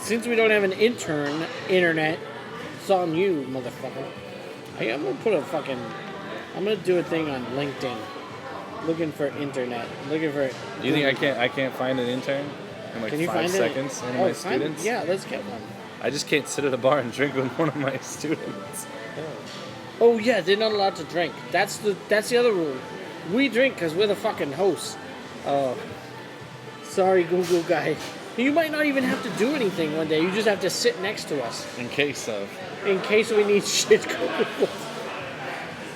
Since we don't have an internet, it's on you, motherfucker. I'm gonna put a fucking. I'm gonna do a thing on LinkedIn, looking for internet, looking for. Do you think I can't find an intern in like Can you 5 find seconds? One of my students. Yeah, let's get one. I just can't sit at a bar and drink with one of my students. Oh yeah, they're not allowed to drink. That's the other rule. We drink because we're the fucking hosts. Oh, sorry, Google guy. You might not even have to do anything one day. You just have to sit next to us In case of. in case we need shit.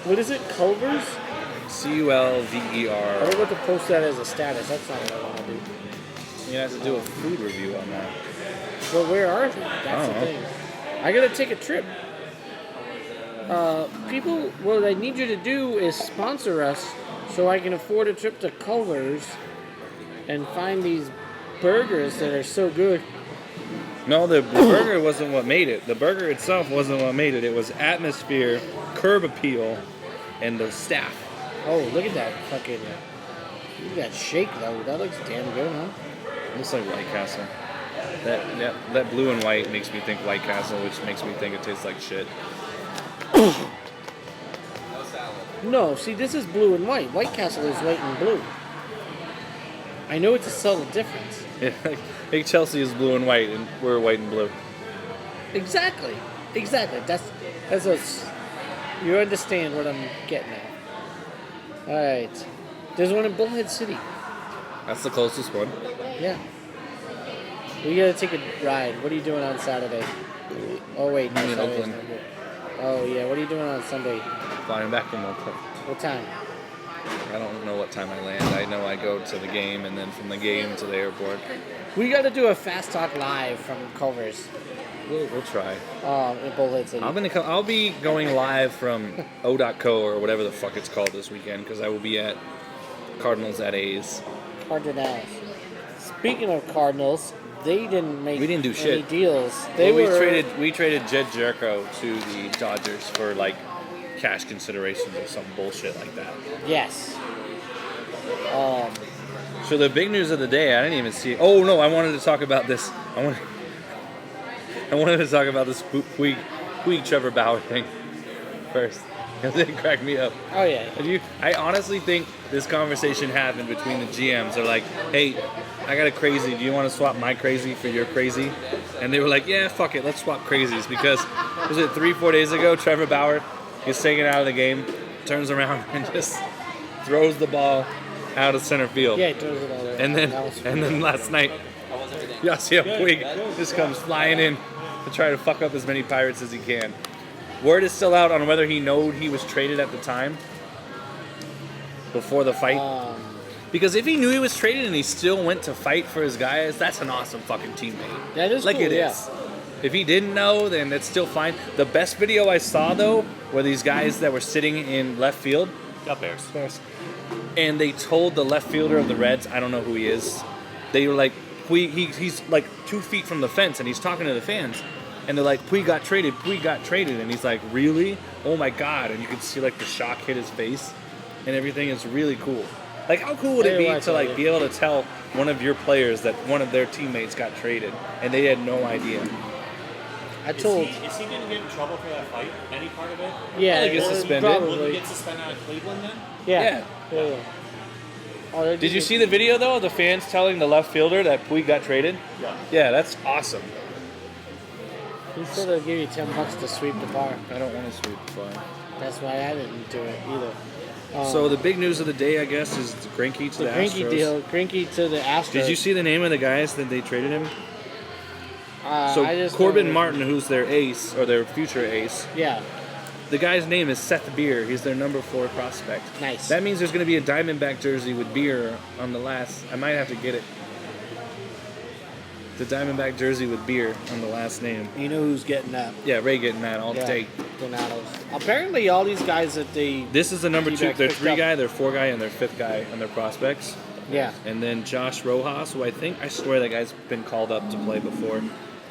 What is it? Culver's? CULVER. I don't want to post that as a status. That's not what I want to do. You have to do a food review on that. But where are they? That's the know. thing. I gotta take a trip. People, what I need you to do is sponsor us so I can afford a trip to Culver's and find these burgers that are so good. No, the burger wasn't what made it. The burger itself wasn't what made it. It was atmosphere, curb appeal, and the staff. Oh, look at that fucking. Look at that shake though. That looks damn good, huh? Looks like White Castle. That blue and white makes me think White Castle, which makes me think it tastes like shit. No salad. No, see, this is blue and white. White Castle is white and blue. I know it's a subtle difference. Yeah, like Chelsea is blue and white, and we're white and blue. Exactly. That's us. You understand what I'm getting at. All right. There's one in Bullhead City. That's the closest one. Yeah. We gotta take a ride. What are you doing on Saturday? Oh wait, no, I'm in Saturday's Oakland. not good. Oh yeah, what are you doing on Sunday? Flying back from Oakland. What time? I don't know what time I land. I know I go to the game, and then from the game to the airport. We gotta do a fast talk live from Culver's We'll try. in Bullhead City. I'll be going live from O.co or whatever the fuck it's called this weekend because I will be at Cardinals at A's. Cardinals. Speaking of Cardinals, they didn't make We didn't do any shit. deals. We traded Jed Jerko to the Dodgers for like cash considerations or some bullshit like that. Yes. So the big news of the day, I didn't even see. Oh no, I wanted to talk about this. I wanted to talk about this Puig Trevor Bauer thing first. Because it cracked me up. Oh yeah. I honestly think this conversation happened between the GMs. They're like, hey, I got a crazy. Do you want to swap my crazy for your crazy? And they were like, yeah, fuck it. Let's swap crazies. Because, was it 3-4 days ago, Trevor Bauer gets taken out of the game, turns around, and just throws the ball out of center field. Yeah, he throws it all there. And That was then last night, Yasiel Puig just comes flying in to try to fuck up as many Pirates as he can. Word is still out on whether he knew he was traded at the time before the fight. Because if he knew he was traded and he still went to fight for his guys, that's an awesome fucking teammate. That is like cool, it yeah. is. If he didn't know, then that's still fine. The best video I saw though were these guys that were sitting in left field. Got Bears. And they told the left fielder of the Reds, I don't know who he is, they were like, he's like 2 feet from the fence and he's talking to the fans. And they're like, Puig got traded. And he's like, really? Oh my God. And you can see like the shock hit his face and everything is really cool. Like how cool would it be to like be able to tell one of your players that one of their teammates got traded and they had no idea? Is he going to get in trouble for that fight? Any part of it? Yeah, Probably gets suspended. Will he Probably. get suspended out of Cleveland then? Yeah. Oh, Did you see the video though of the fans telling the left fielder that Puig got traded? Yeah. Yeah, that's awesome. He said they'll give you $10 to sweep the bar. I don't want to sweep the bar. That's why I didn't do it either. So the big news of the day, I guess, is the Greinke to The the Greinke Astros. deal, Greinke to the Astros. Did you see the name of the guys that they traded him? I So just Corbin know- Martin, who's their ace, or their future ace, Yeah, the guy's name is Seth Beer. He's their number 4 prospect. nice. That means there's going to be a Diamondback jersey with Beer on the last. I might have to get it. The Diamondback jersey with Beer on the last name. You know who's getting that? Yeah, Ray getting that all day. Donatos. Apparently, all these guys that they This is the number 2, T-Back their picked 3 up. guy, their 4 guy, and their 5th guy on their prospects. yeah, And then Josh Rojas, who I swear that guy's been called up to play before.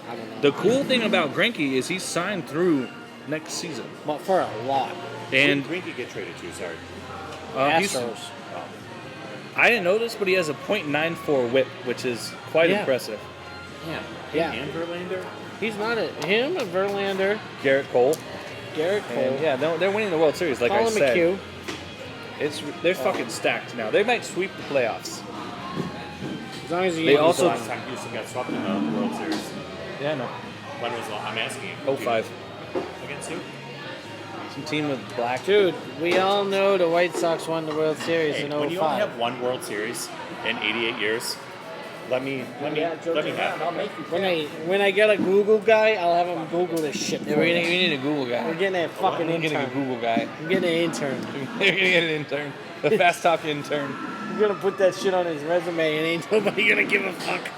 I don't know. The cool thing about Greinke is he's signed through next season. But for a lot. And Green could get traded too, sorry. he's, Astros. I didn't know this, but he has a .94 whip, which is quite Yeah. impressive. Yeah. Yeah. And Verlander. He's not him, Verlander, Garrett Cole. Garrett Cole, And yeah, they're winning the World Series, like I Colin said. McHugh. They're fucking stacked now. They might sweep the playoffs. As long as you They When was the also- last time Houston got swept in the World Series? Yeah, no. When was the I'm asking you. 05. Against who? Some team with black. Dude, we all know the White Sox won the World Series Hey, in when you only 05. have one World Series in 88 years, let me have it. When I get a Google guy, I'll have him Google this shit. Yeah, for we me. need a Google guy. We're getting a fucking We're getting a intern. Google guy. I'm getting an intern. You're gonna get an intern. The fast talk intern. We're gonna put that shit on his resume, and ain't nobody gonna give a fuck.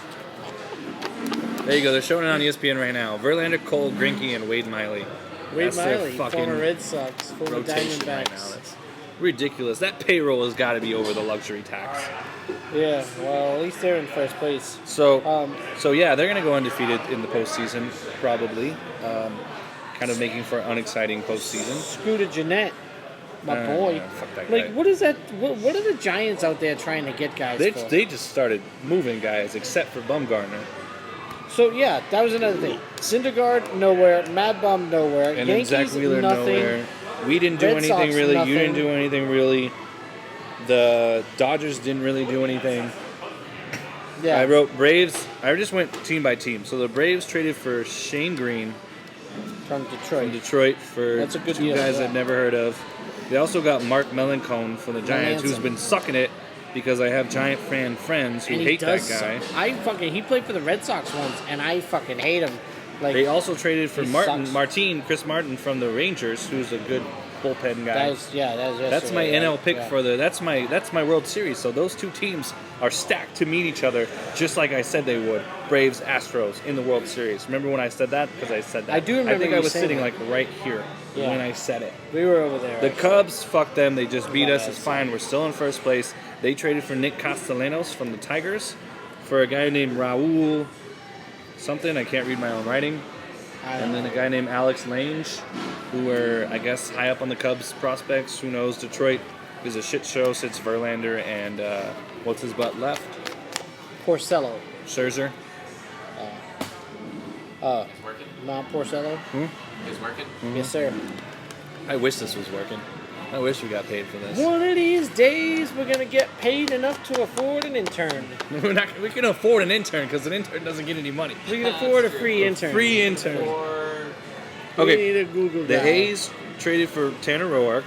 There you go. They're showing it on ESPN right now. Verlander, Cole, Greinke, and Wade Miley. Wade That's their Miley, fucking former Red Sox, former rotation right now. Diamondbacks. That's ridiculous. That payroll has got to be over the luxury tax. Yeah, well, at least they're in first place. So, yeah, they're gonna go undefeated in the postseason, probably. Kind of making for an unexciting postseason. Scooter Jeanette, my boy. Fuck that Like, guy. what is that? What are the Giants out there trying to get guys for? They just started moving guys, except for Bumgarner. So yeah, that was another thing. Syndergaard nowhere, Mad Bum nowhere, And then Yankees Zach Wheeler nothing. nowhere. We didn't do Red anything Sox, really. nothing. You didn't do anything really. The Dodgers didn't really do anything. Yeah, I wrote Braves. I just went team by team. So the Braves traded for Shane Green from from Detroit. Detroit for That's a good two deal, guys yeah. I'd never heard of. They also got Mark Melancone from the Giants, who's Melanson. been sucking it because I have Giant fan friends who And he hate that does guy. suck. He played for the Red Sox once, and I fucking hate him. Like They also traded for He Chris sucks. Martin from the Rangers, who's a good bullpen guy. that was That's my yesterday, NL right? pick Yeah. for that's my World Series. So those two teams are stacked to meet each other, just like I said they would. Braves, Astros in the World Series. Remember when I said that? Because I said that. I do remember I think you I was saying sitting that. like right here Yeah. when I said it. We were over there. The actually. Cubs, fuck them. They just beat us. It's fine. We're still in first place. They traded for Nick Castellanos from the Tigers for a guy named Raul something. I can't read my own writing. And then a guy named Alex Lange, who were, I guess, high up on the Cubs prospects. Who knows? Detroit is a shit show since Verlander and what's his butt left? Porcello. Scherzer. Working? Not Porcello. Is working? Yes, sir. I wish this was working. I wish we got paid for this. One of these days, we're gonna get paid enough to afford an intern. We can afford an intern because an intern doesn't get any money. We can afford a free intern. Free intern. Or We Okay. need a Google The guy. A's traded for Tanner Roark.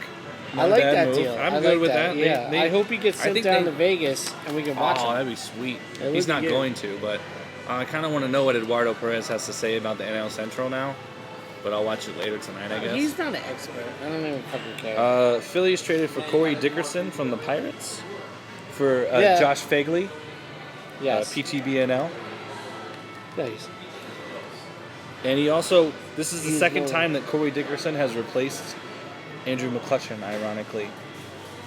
I Not a like bad that move. deal. I'm I good like with that. Yeah, I hope he gets I sent think down they- to Vegas and we can watch Oh, him. that'd be sweet. It would He's be not good. going to, but I kind of want to know what Eduardo Perez has to say about the NL Central now. But I'll watch it later tonight, I guess. He's not an expert. I don't even fucking care. Phillies traded for Corey Dickerson from the Pirates for Yeah. Josh Fagley, yes. PTBNL. Nice. And he also, this is the He's second low. time that Corey Dickerson has replaced Andrew McCutcheon, ironically.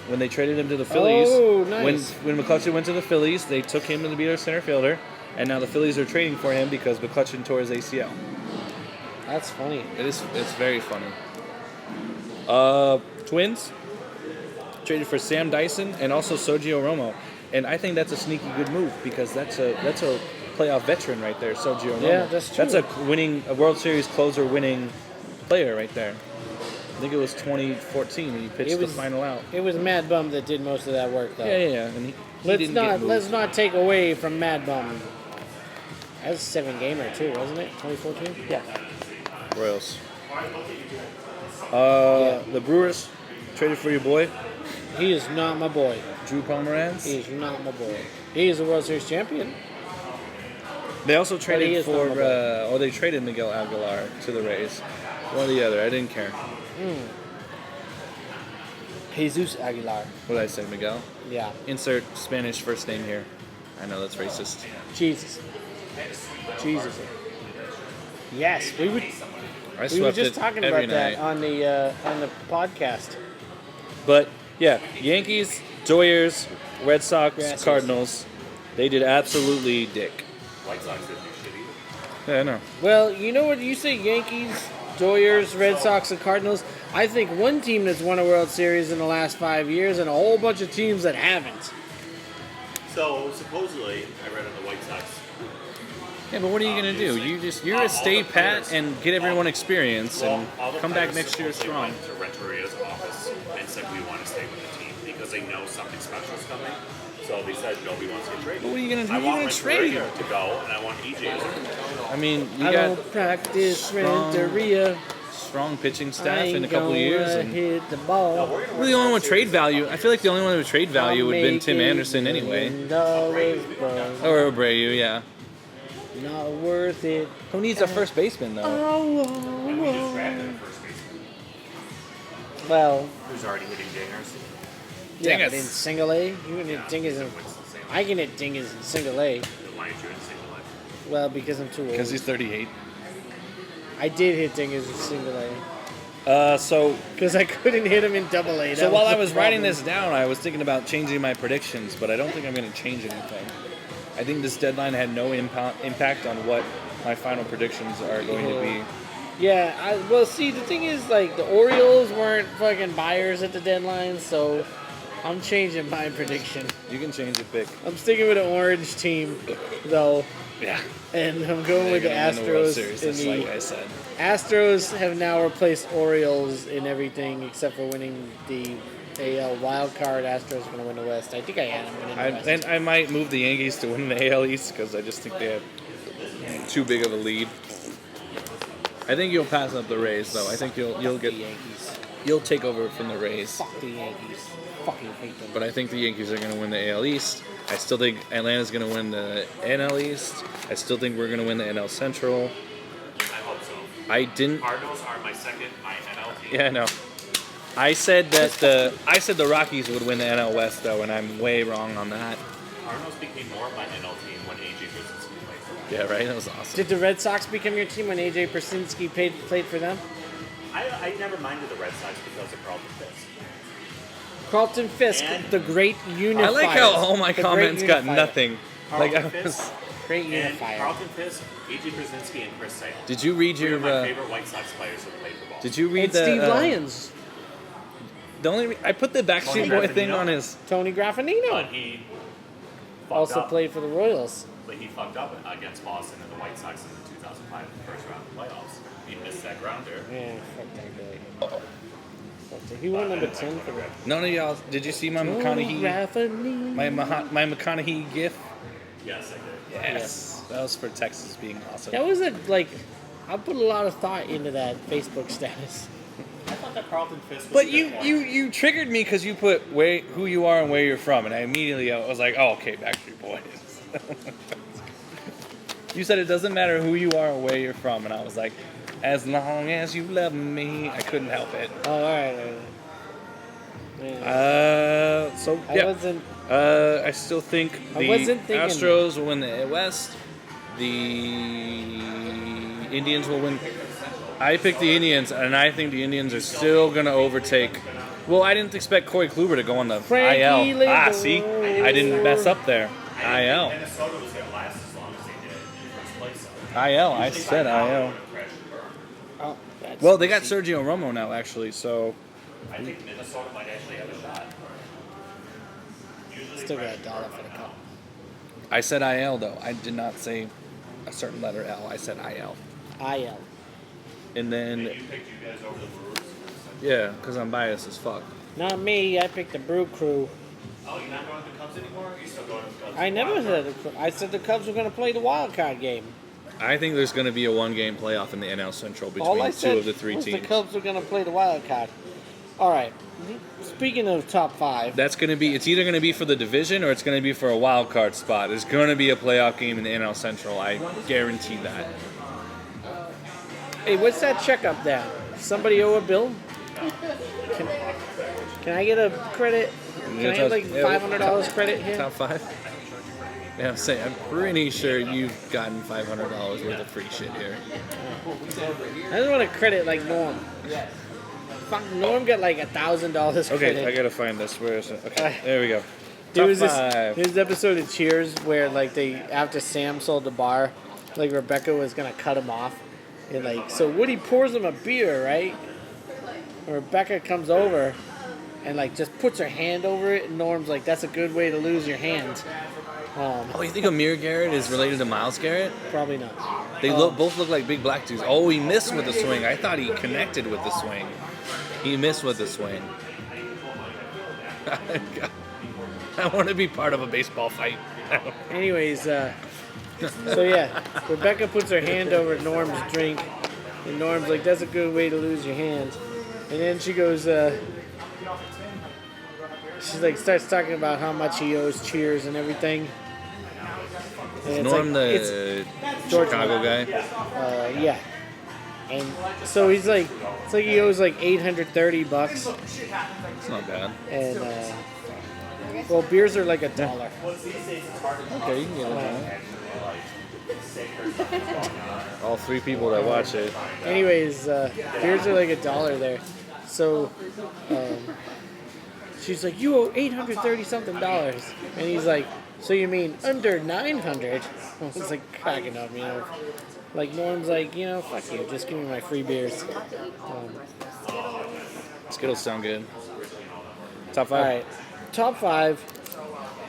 When they traded him to the Phillies, Oh, nice. when McCutcheon went to the Phillies, they took him to be their center fielder, and now the Phillies are trading for him because McCutcheon tore his ACL. That's funny. It's very funny. Twins traded for Sam Dyson and also Sergio Romo, and I think that's a sneaky good move because that's a playoff veteran right there, Sergio Romo. Yeah, that's true. That's a World Series closer winning player right there. I think it was 2014 when he pitched It was- the final out. It was Mad Bum that did most of that work, though. Yeah. And he Let's didn't get moved. let's not take away from Mad Bum. That was a 7-gamer too, wasn't it? 2014. Yeah. Royals. The Brewers traded for your boy He is not my boy. Drew Pomeranz. He is not my boy. He is a World Series champion. They also he traded is for, not my boy. they traded Miguel Aguilar to the Rays. One or the other, I didn't care. Jesus Aguilar. What did I say, Miguel? Yeah. Insert Spanish first name here. I know that's racist. Jesus. Jesus. Yes, we would. I We were swept just it talking every about that night. on the podcast. But yeah, Yankees, Doyers, Red Sox, Grasshoppers. Cardinals, they did absolutely dick. White Sox didn't do shit either. Yeah, I know. Well, you know what? You say Yankees, Doyers, Red Sox, and Cardinals. I think one team that's won a World Series in the last 5 years and a whole bunch of teams that haven't. So supposedly, I read on the White Sox. Yeah, but what are you gonna do? You're gonna stay pat and get everyone experience and all the come back players next year strong. supposedly went to Renteria's office and said we want to stay with the team because they know something special is coming. So they said nobody wants to get traded. But what are you gonna do? I You're want gonna trade. Renteria to go, and I want EJ to go. I mean, we I got don't practice strong- Renteria. strong pitching I staff ain't in a couple of years, gonna and hit the ball. we're the only one with trade value. I feel like the only one with trade value would have been Tim Anderson anyway, $1 or Abreu. Yeah. not worth it. Who needs a first baseman though? And we just drafted a first baseman Well, who's already hitting dingers. yeah, Dingus. but in single A, you can hit dingus in. I can hit dingus in single A. Then why did you in single A? Well, because I'm too old. Because he's 38. I did hit dingus in single A. So Because I couldn't hit him in double A. So That while the I was writing problem. this down, I was thinking about changing my predictions, but I don't think I'm going to change anything. I think this deadline had no impact on what my final predictions are going to be. Yeah, well, see, the thing is, like, the Orioles weren't fucking buyers at the deadline, so I'm changing my prediction. You can change your pick. I'm sticking with an orange team, though, Yeah. and I'm going with the They're gonna win World Astros. Series, in just the like I said. Astros have now replaced Orioles in everything except for winning the AL wild card. Astros are going to win the West. I think I had them winning the West. And I might move the Yankees to win the AL East because I just think they have too big of a lead. I think you'll pass up the Rays, though. I think you'll the get Yankees. you'll take over from the Rays. Fuck the Yankees. Fucking hate them. But I think the Yankees are going to win the AL East. I still think Atlanta's going to win the NL East. I still think we're going to win the NL Central. I hope so. I didn't. Cardinals are my NL team. Yeah, I know. I said that the Rockies would win the NL West, though, and I'm way wrong on that. Cardinals became more of my NL team when AJ Grzelcyk played for them. Yeah, right. That was awesome. Did the Red Sox become your team when AJ Persinski played for them? I never minded the Red Sox because of Carlton Fisk. Carlton Fisk, And- the great unifier. I like how all my The great comments got unifier. nothing. Like I Carlton was. Fisk, Great and unifier. Carlton Fisk, AJ Brzezinski, and Chris Sale. Did you read Three your? of my favorite White Sox players who played for ball. Did you read And the? Steve Lyons, The only I put the Backstreet Tony Boy thing Graffinino. on his. Tony Graffinino But he fucked also up. played for the Royals. But he fucked up against Boston and the White Sox in the 2005 first round of playoffs. He missed that grounder. Yeah, fuck that guy. Fuck that. He won number 10 for the None of y'all. Did you see my Tony McConaughey? Graffinino. My McConaughey gif. Yes, I did. Yes. That was for Texas being awesome. That was I put a lot of thought into that Facebook status. I thought that Carlton Fisk was But a you, good you, point. you triggered me because you put who you are and where you're from, and I immediately was like, oh, okay, Backstreet Boys. You said it doesn't matter who you are or where you're from, and I was like, as long as you love me, I couldn't help it. Oh, all right. Yeah. So I yeah, wasn't. I still think I the wasn't thinking- Astros will win the West. The Indians will win. I picked the Indians, and I think the Indians are still going to overtake. Well, I didn't expect Corey Kluber to go on the Frankie IL. Lindor. See? I didn't mess up there. IL. Minnesota was going to last as long as they did in first place. IL. I said IL. Oh, that's Well, they got Sergio Romo now, actually, so. I think Minnesota might actually have a shot. Usually Still got $1 for the cup. I said IL, though. I did not say a certain letter L. I said IL. IL. And then, You picked you guys over the Brewers. yeah, because I'm biased as fuck. Not me. I picked the Brew Crew. Oh, you're not going with the Cubs anymore? Or are you still going with the Cubs? I never said I said the Cubs were going to play the wild card game. I think there's going to be a one-game playoff in the NL Central All I between said two of the three was teams. the Cubs were going to play the wild card. All right. Speaking of top 5, That's going to be. It's either going to be for the division or it's going to be for a wild card spot. There's going to be a playoff game in the NL Central. I guarantee that. hey, what's that check up there? Somebody owe a bill? Can I get a credit? Can I get like $500 credit here? Top 5. Yeah, I'm saying. I'm pretty sure you've gotten $500 worth of free shit here. I just want to credit like Norm. Fuck, Norm got like $1,000 Okay, credit. I gotta find this. Where is it? Okay, there we go. There Top was five. this episode of Cheers where like after Sam sold the bar, like Rebecca was gonna cut him off, and like so Woody pours him a beer, right? And Rebecca comes over, and like just puts her hand over it. And Norm's like, "That's a good way to lose your hand." Oh, you think Amir Garrett is related to Miles Garrett? Probably not. They both look like big black dudes. Oh, he missed with the swing. I thought he connected with the swing. He missed with the swing. I want to be part of a baseball fight. Anyways, so yeah, Rebecca puts her hand over Norm's drink, and Norm's like, "That's a good way to lose your hand." And then she goes, she's like, starts talking about how much he owes Cheers and everything. And it's Norm, like, the George Chicago guy. yeah. And so he's like, it's like he owes like $830, It's not bad. and well, beers are like $1. Okay, you can get it. All three people that watch it. Anyways, beers are like $1 there. So she's like, "You owe $830 something," and he's like, "So you mean under 900?" I was like cracking up, you know. Like Norm's like, "Fuck you, just give me my free beers." Skittles sound good. Top 5. All right,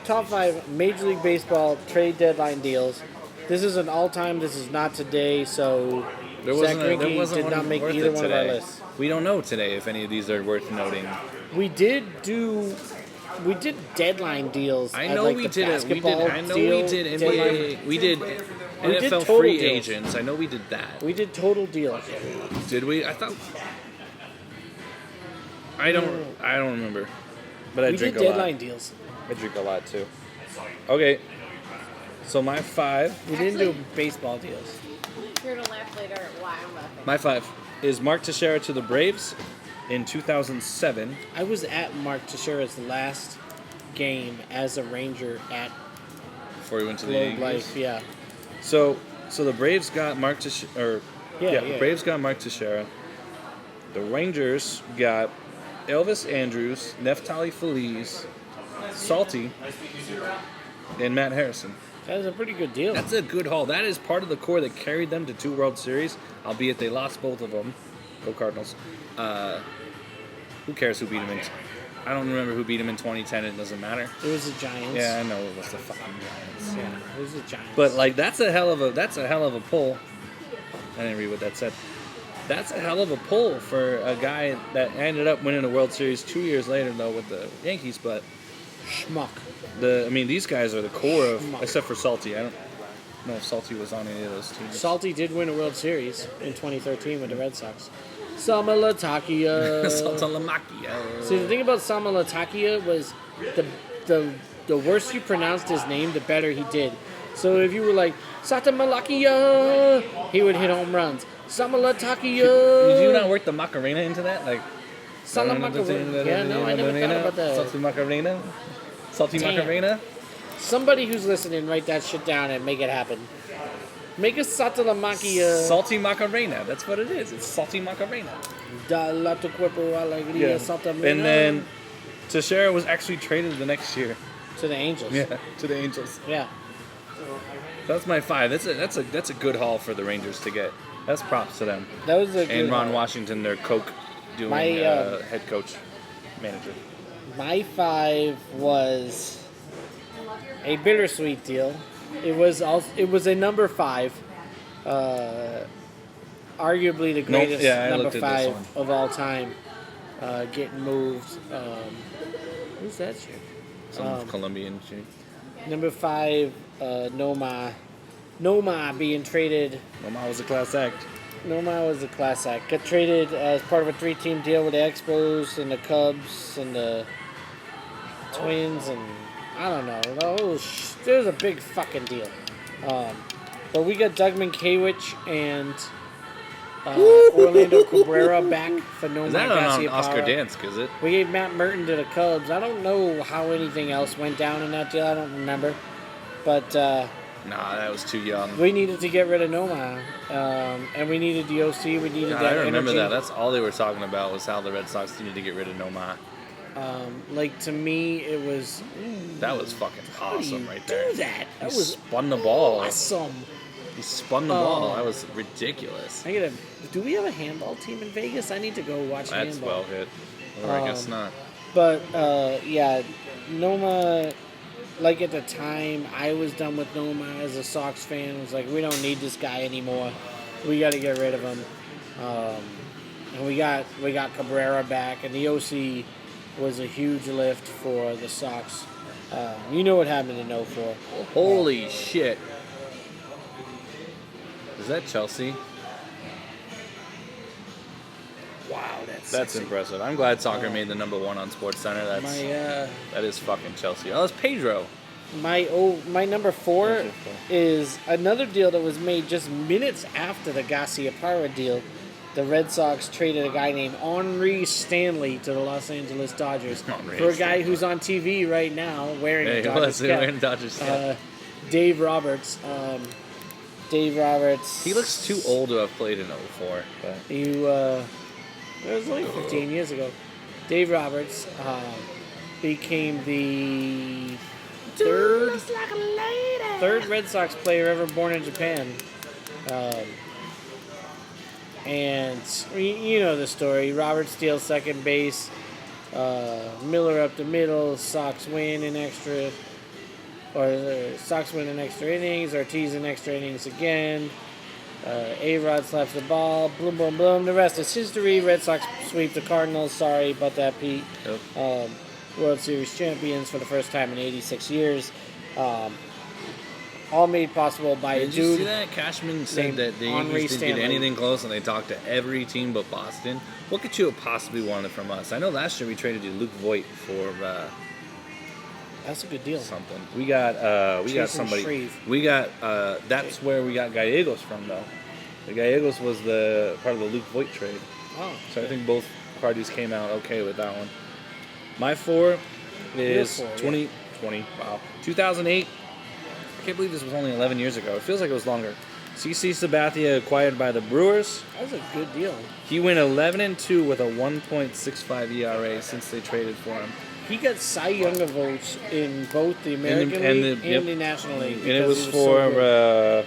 top five Major League Baseball trade deadline deals. This is an all-time. This is not today, so There Zach wasn't Greinke did one not make worth either it one of our today. lists. We don't know today if any of these are worth noting. We did deadline deals. I at, know like, we the did it. We did. basketball I know deal we did deadline. NBA. We did did NFL total free deals. agents. I know we did that. We did total deals. Did we? I thought. I don't remember. But I We drink did a lot. deadline deals. I drink a lot too. Okay. So my 5. We didn't do baseball deals. You're gonna laugh later why I'm laughing. My 5 is Mark Teixeira to the Braves in 2007. I was at Mark Teixeira's last game as a Ranger at Before he went to the Globe Yankees. Life. Yeah. So the Braves got Mark Teixeira. The Braves got Mark Teixeira. The Rangers got Elvis Andrews, Neftali Feliz, Salty, and Matt Harrison. That was a pretty good deal. That's a good haul. That is part of the core that carried them to 2 World Series, albeit they lost both of them. Go Cardinals. Who cares who beat them in? I don't remember who beat them in 2010. It doesn't matter. It was the Giants. Yeah, I know it was the fucking Giants. Yeah, it was the Giants. But like that's a hell of a pull. I didn't read what that said. That's a hell of a pull for a guy that ended up winning a World Series 2 years later though with the Yankees. But schmuck. these guys are the core of, except for Salty. I don't know if Salty was on any of those teams. Salty did win a World Series in 2013 with the Red Sox. Sama Latakia. Saltalamacchia. See, the thing about Sama Latakia was the worse you pronounced his name, the better he did. So if you were like, Satamalakia, he would hit home runs. Sama Latakia. Did you not work the Macarena into that? Like, Salamacarena. Yeah, no, I never thought about that. Salty Macarena? Salty Damn. Macarena? Somebody who's listening, write that shit down and make it happen. Make a Satalamakia. Salty Macarena. That's what it is. It's Salty Macarena. Da la tu cuerpo alegría Santa Maria. And then Teixeira was actually traded the next year. to the Angels. Yeah, to the Angels. Yeah. That's my 5. That's a good haul for the Rangers to get. That's props to them. That was a good And Ron one. Washington, their Coke doing My, head coach, manager. My 5 was a bittersweet deal. It was a number 5, arguably the greatest I number looked at this 5 one. of all time, getting moved. Who's that shit? Some Colombian shit. Number 5, Noma being traded. Omar was a class act. Noma was a class act. Got traded as part of a 3-team deal with the Expos and the Cubs and the Twins and I don't know. It was a big fucking deal. But we got Doug Minkiewicz and Orlando Cabrera back for Noma Is that not on Garcia Oscar Parra. Dansk, is it? We gave Matt Merton to the Cubs. I don't know how anything else went down in that deal. I don't remember. But Nah, that was too young. we needed to get rid of Noma. And we needed the OC. We needed God, that I remember energy. that. That's all they were talking about was how the Red Sox needed to get rid of Nomar. Like, to me, it was... That was fucking How do awesome you right do there. that? That He was spun the ball. awesome. He spun the ball. That was ridiculous. I gotta. Do we have a handball team in Vegas? I need to go watch That's handball. well hit. Or I guess not. But yeah, Noma. Like at the time, I was done with Noma as a Sox fan. I was like, we don't need this guy anymore. We got to get rid of him. And we got Cabrera back, and the OC was a huge lift for the Sox. You know what happened in 04. Holy shit. Is that Chelsea? Wow, that's That's sexy. impressive. I'm glad soccer made the number one on SportsCenter. That is fucking Chelsea. Oh, it's Pedro. My number 4 is another deal that was made just minutes after the Garcia Parra deal. The Red Sox traded a guy named Henry Stanley to the Los Angeles Dodgers Henry for a guy who's on TV right now wearing a Dodgers cap. wearing Dodgers cap. Dave Roberts. Dave Roberts. He looks too old to have played in 04. But It was only 15 years ago. Dave Roberts became the third Red Sox player ever born in Japan. And you know the story. Robert steals second base. Miller up the middle. Sox win in extra. Sox win in extra innings. Ortiz in extra innings again. A-Rod slaps the ball. Boom, boom, boom. The rest is history. Red Sox sweep the Cardinals. Sorry about that, Pete. Yep. World Series champions for the first time in 86 years. All made possible by a Did you dude. see that? Cashman said named that the Henry Yankees didn't get Stanley. anything close, and they talked to every team but Boston. What could you have possibly wanted from us? I know last year we traded you Luke Voigt for That's a good deal. something. We got Jason somebody. Shreve. We got that's where we got Gallegos from though. The Gallegos was the part of the Luke Voigt trade. Oh, So I think both parties came out okay with that one. My 4 is Your 4, 2020. Wow. 2008. I can't believe this was only 11 years ago. It feels like it was longer. CC Sabathia acquired by the Brewers. that was a good deal. He went 11-2 with a 1.65 ERA since they traded for him. He got Cy Young votes in both the American and League the- and the National League. And it because was he so good.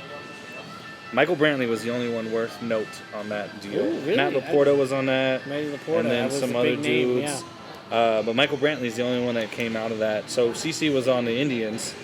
for Michael Brantley was the only one worth note on that deal. Ooh, really? Matt Laporta was on that. Matty Laporta, and then that was some a other big name, dudes. But Michael Brantley's the only one that came out of that. So CC was on the Indians.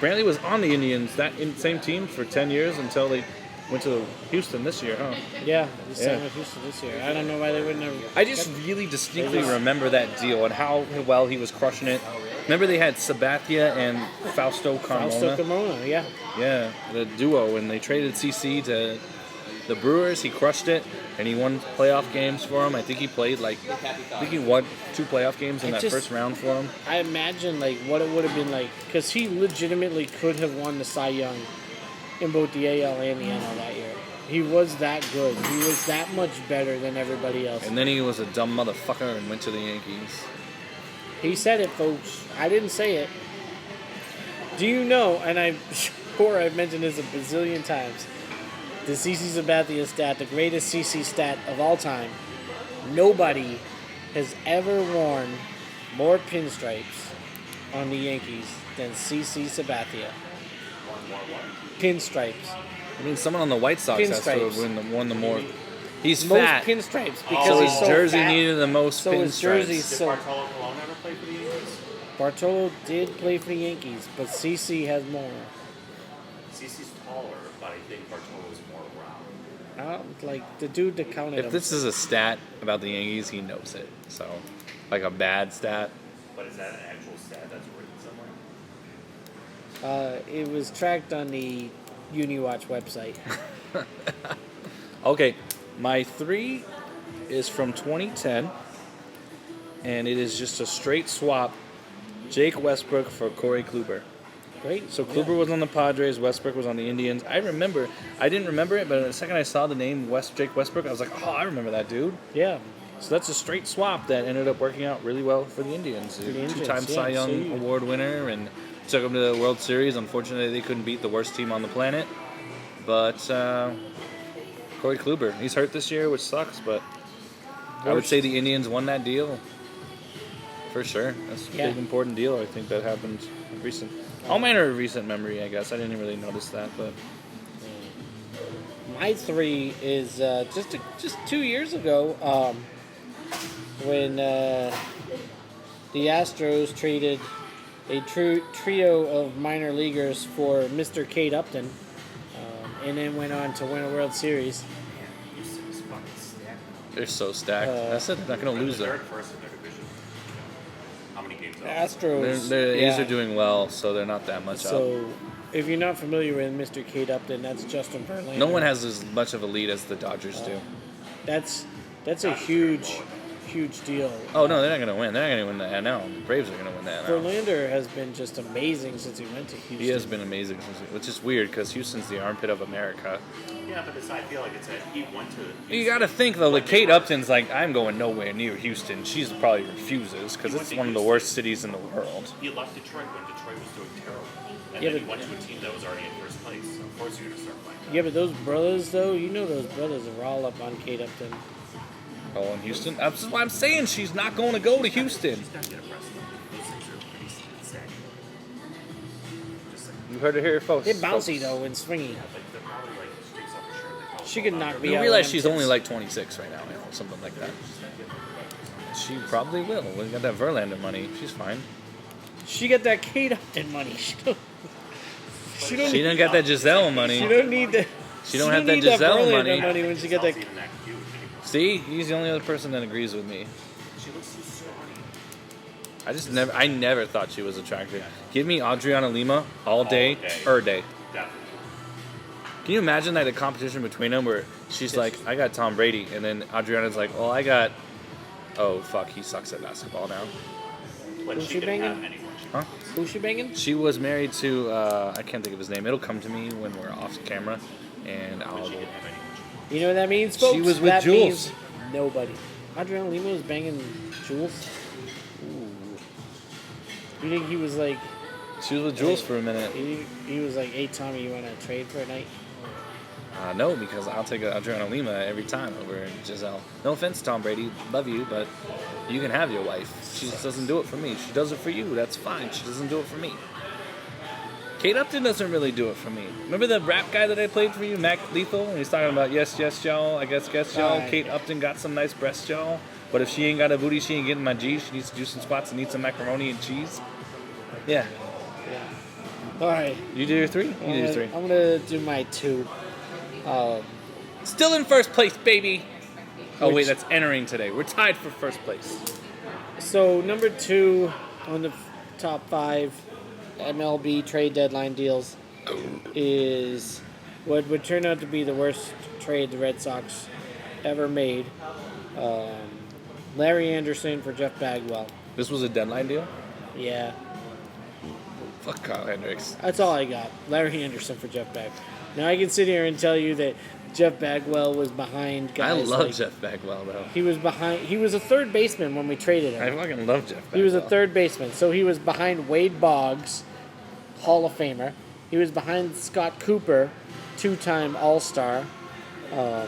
Brantley was on the Indians, same team for 10 years until they went to Houston this year, huh? Yeah, the same Yeah. with Houston this year. I don't know why they wouldn't have. I just really distinctly remember that deal and how well he was crushing it. Remember they had Sabathia and Fausto Carmona? Fausto Carmona, yeah. Yeah, the duo, and they traded CC to the Brewers. He crushed it, and he won playoff games for them. I think he played he won 2 playoff games in that first round for them. I imagine like what it would have been like because he legitimately could have won the Cy Young in both the AL and the NL that year. He was that good. He was that much better than everybody else. And then he was a dumb motherfucker and went to the Yankees. He said it, folks. I didn't say it. Do you know, and I'm sure I've mentioned this a bazillion times, the CC Sabathia stat, the greatest CC stat of all time, nobody has ever worn more pinstripes on the Yankees than CC Sabathia. Pinstripes. I mean, someone on the White Sox has to have Pinstripes. won the more. He's Most fat, pinstripes because so he's his so jersey fat. needed the most So his jersey's pinstripes. Did so... Bartolo Colon ever play for the Yankees? Bartolo did play for the Yankees, but CC has more. CC's taller, but I think Bartolo's more round. Like the dude that counted If him. this is a stat about the Yankees, he knows it. So, like a bad stat. But is that an actual stat that's written somewhere? It was tracked on the UniWatch website. Okay, my 3 is from 2010, and it is just a straight swap. Jake Westbrook for Corey Kluber. Great. So Kluber was on the Padres, Westbrook was on the Indians. I didn't remember it, but the second I saw the name Jake Westbrook, I was like, oh, I remember that dude. Yeah. So that's a straight swap that ended up working out really well for the Indians. the Indians, Two-time yeah. Cy Young So you- Award winner, and took them to the World Series. Unfortunately, they couldn't beat the worst team on the planet. But Corey Kluber, he's hurt this year, which sucks, but I would say the Indians won that deal. For sure. That's a Yeah. big, important deal, I think, that happened recent. All manner of recent memory, I guess. I didn't really notice that, but... My 3 is just 2 years ago. when the Astros traded a trio of minor leaguers for Mr. Kate Upton, and then went on to win a World Series. Houston's fucking stacked. They're so stacked. That's it. They're not going to lose They're them. first in their division. How many games The out? Astros. The yeah. A's are doing well, so they're not that much up. So, if you're not familiar with Mr. Kate Upton, that's Justin Verlander. No one has as much of a lead as the Dodgers do. That's a huge deal. Oh no, they're not going to win. They're not going to win the NL. The Braves are going to win the NL. Verlander has been just amazing since he went to Houston. He has been amazing, which is weird because Houston's the armpit of America. Yeah, but I feel like it's he went to. You got to think though, like Kate Upton's like, I'm going nowhere near Houston. She's probably refuses because it's one of the worst cities in the world. He left Detroit when Detroit was doing terrible, and Yeah, then he but- went to a team that was already in first place. So of course you're gonna start playing. Yeah, but those brothers, though, you know those brothers are all up on Kate Upton. Oh, in Houston? That's why I'm saying she's not going to go to Houston. She's gotta get a breast. Those things are pretty stagnant. Just like, You heard it here, folks. They're bouncy, though, and swingy. like they're probably like streaks off her shirt. They call She it could fall knock out. me You out. realize on she's them only tits. like 26 right now, something like that. She probably will. We got that Verlander money. She's fine. She got that Kate Upton money. She don't She didn't get that Giselle money. She don't need that. She don't have that need Giselle Verlander money. when she got that. Giselle's even that cute anymore. See, he's the only other person that agrees with me. She looks so scrawny. I never thought she was attractive. Give me Adriana Lima all day, day. Definitely. Definitely. Can you imagine like the competition between them where she's like, I got Tom Brady, and then Adriana's like, well, I got. Oh fuck, he sucks at basketball now. But Who's she she could banging? have anyone. Huh? Who's she banging? She was married to I can't think of his name. It'll come to me when we're off camera, and But I'll. she could have anyone. You know what that means, folks? She was with that Jules. means nobody. Adriana Lima was banging Jules. You think he was like? She was with Jules for a minute. He was like, "Hey Tommy, you want to trade for a night?" No, because I'll take Adriana Lima every time over Giselle. No offense, Tom Brady, love you, but you can have your wife. She just doesn't do it for me. She does it for you. That's fine. She doesn't do it for me. Kate Upton doesn't really do it for me. Remember the rap guy that I played for you, Mac Lethal? And he's talking about yes, y'all. I guess y'all. Right. Kate Upton got some nice breasts, y'all. But if she ain't got a booty, she ain't getting my G. She needs to do some squats and eat some macaroni and cheese. Yeah. All right. You do your three? You do your three. I'm gonna do my two. Still in first place, baby. Oh, wait, Which- that's entering today. We're tied for first place. So number 2 on the top 5 MLB trade deadline deals is what would turn out to be the worst trade the Red Sox ever made. Larry Anderson for Jeff Bagwell. This was a deadline deal? Yeah, Fuck Kyle Hendricks. that's all I got. Larry Anderson for Jeff Bagwell. Now I can sit here and tell you that Jeff Bagwell was behind I guys. love like, Jeff Bagwell, though. He was behind. He was a third baseman when we traded him. I fucking love Jeff Bagwell. He was a third baseman, so he was behind Wade Boggs, Hall of Famer. He was behind Scott Cooper, 2-time All-Star. Yeah,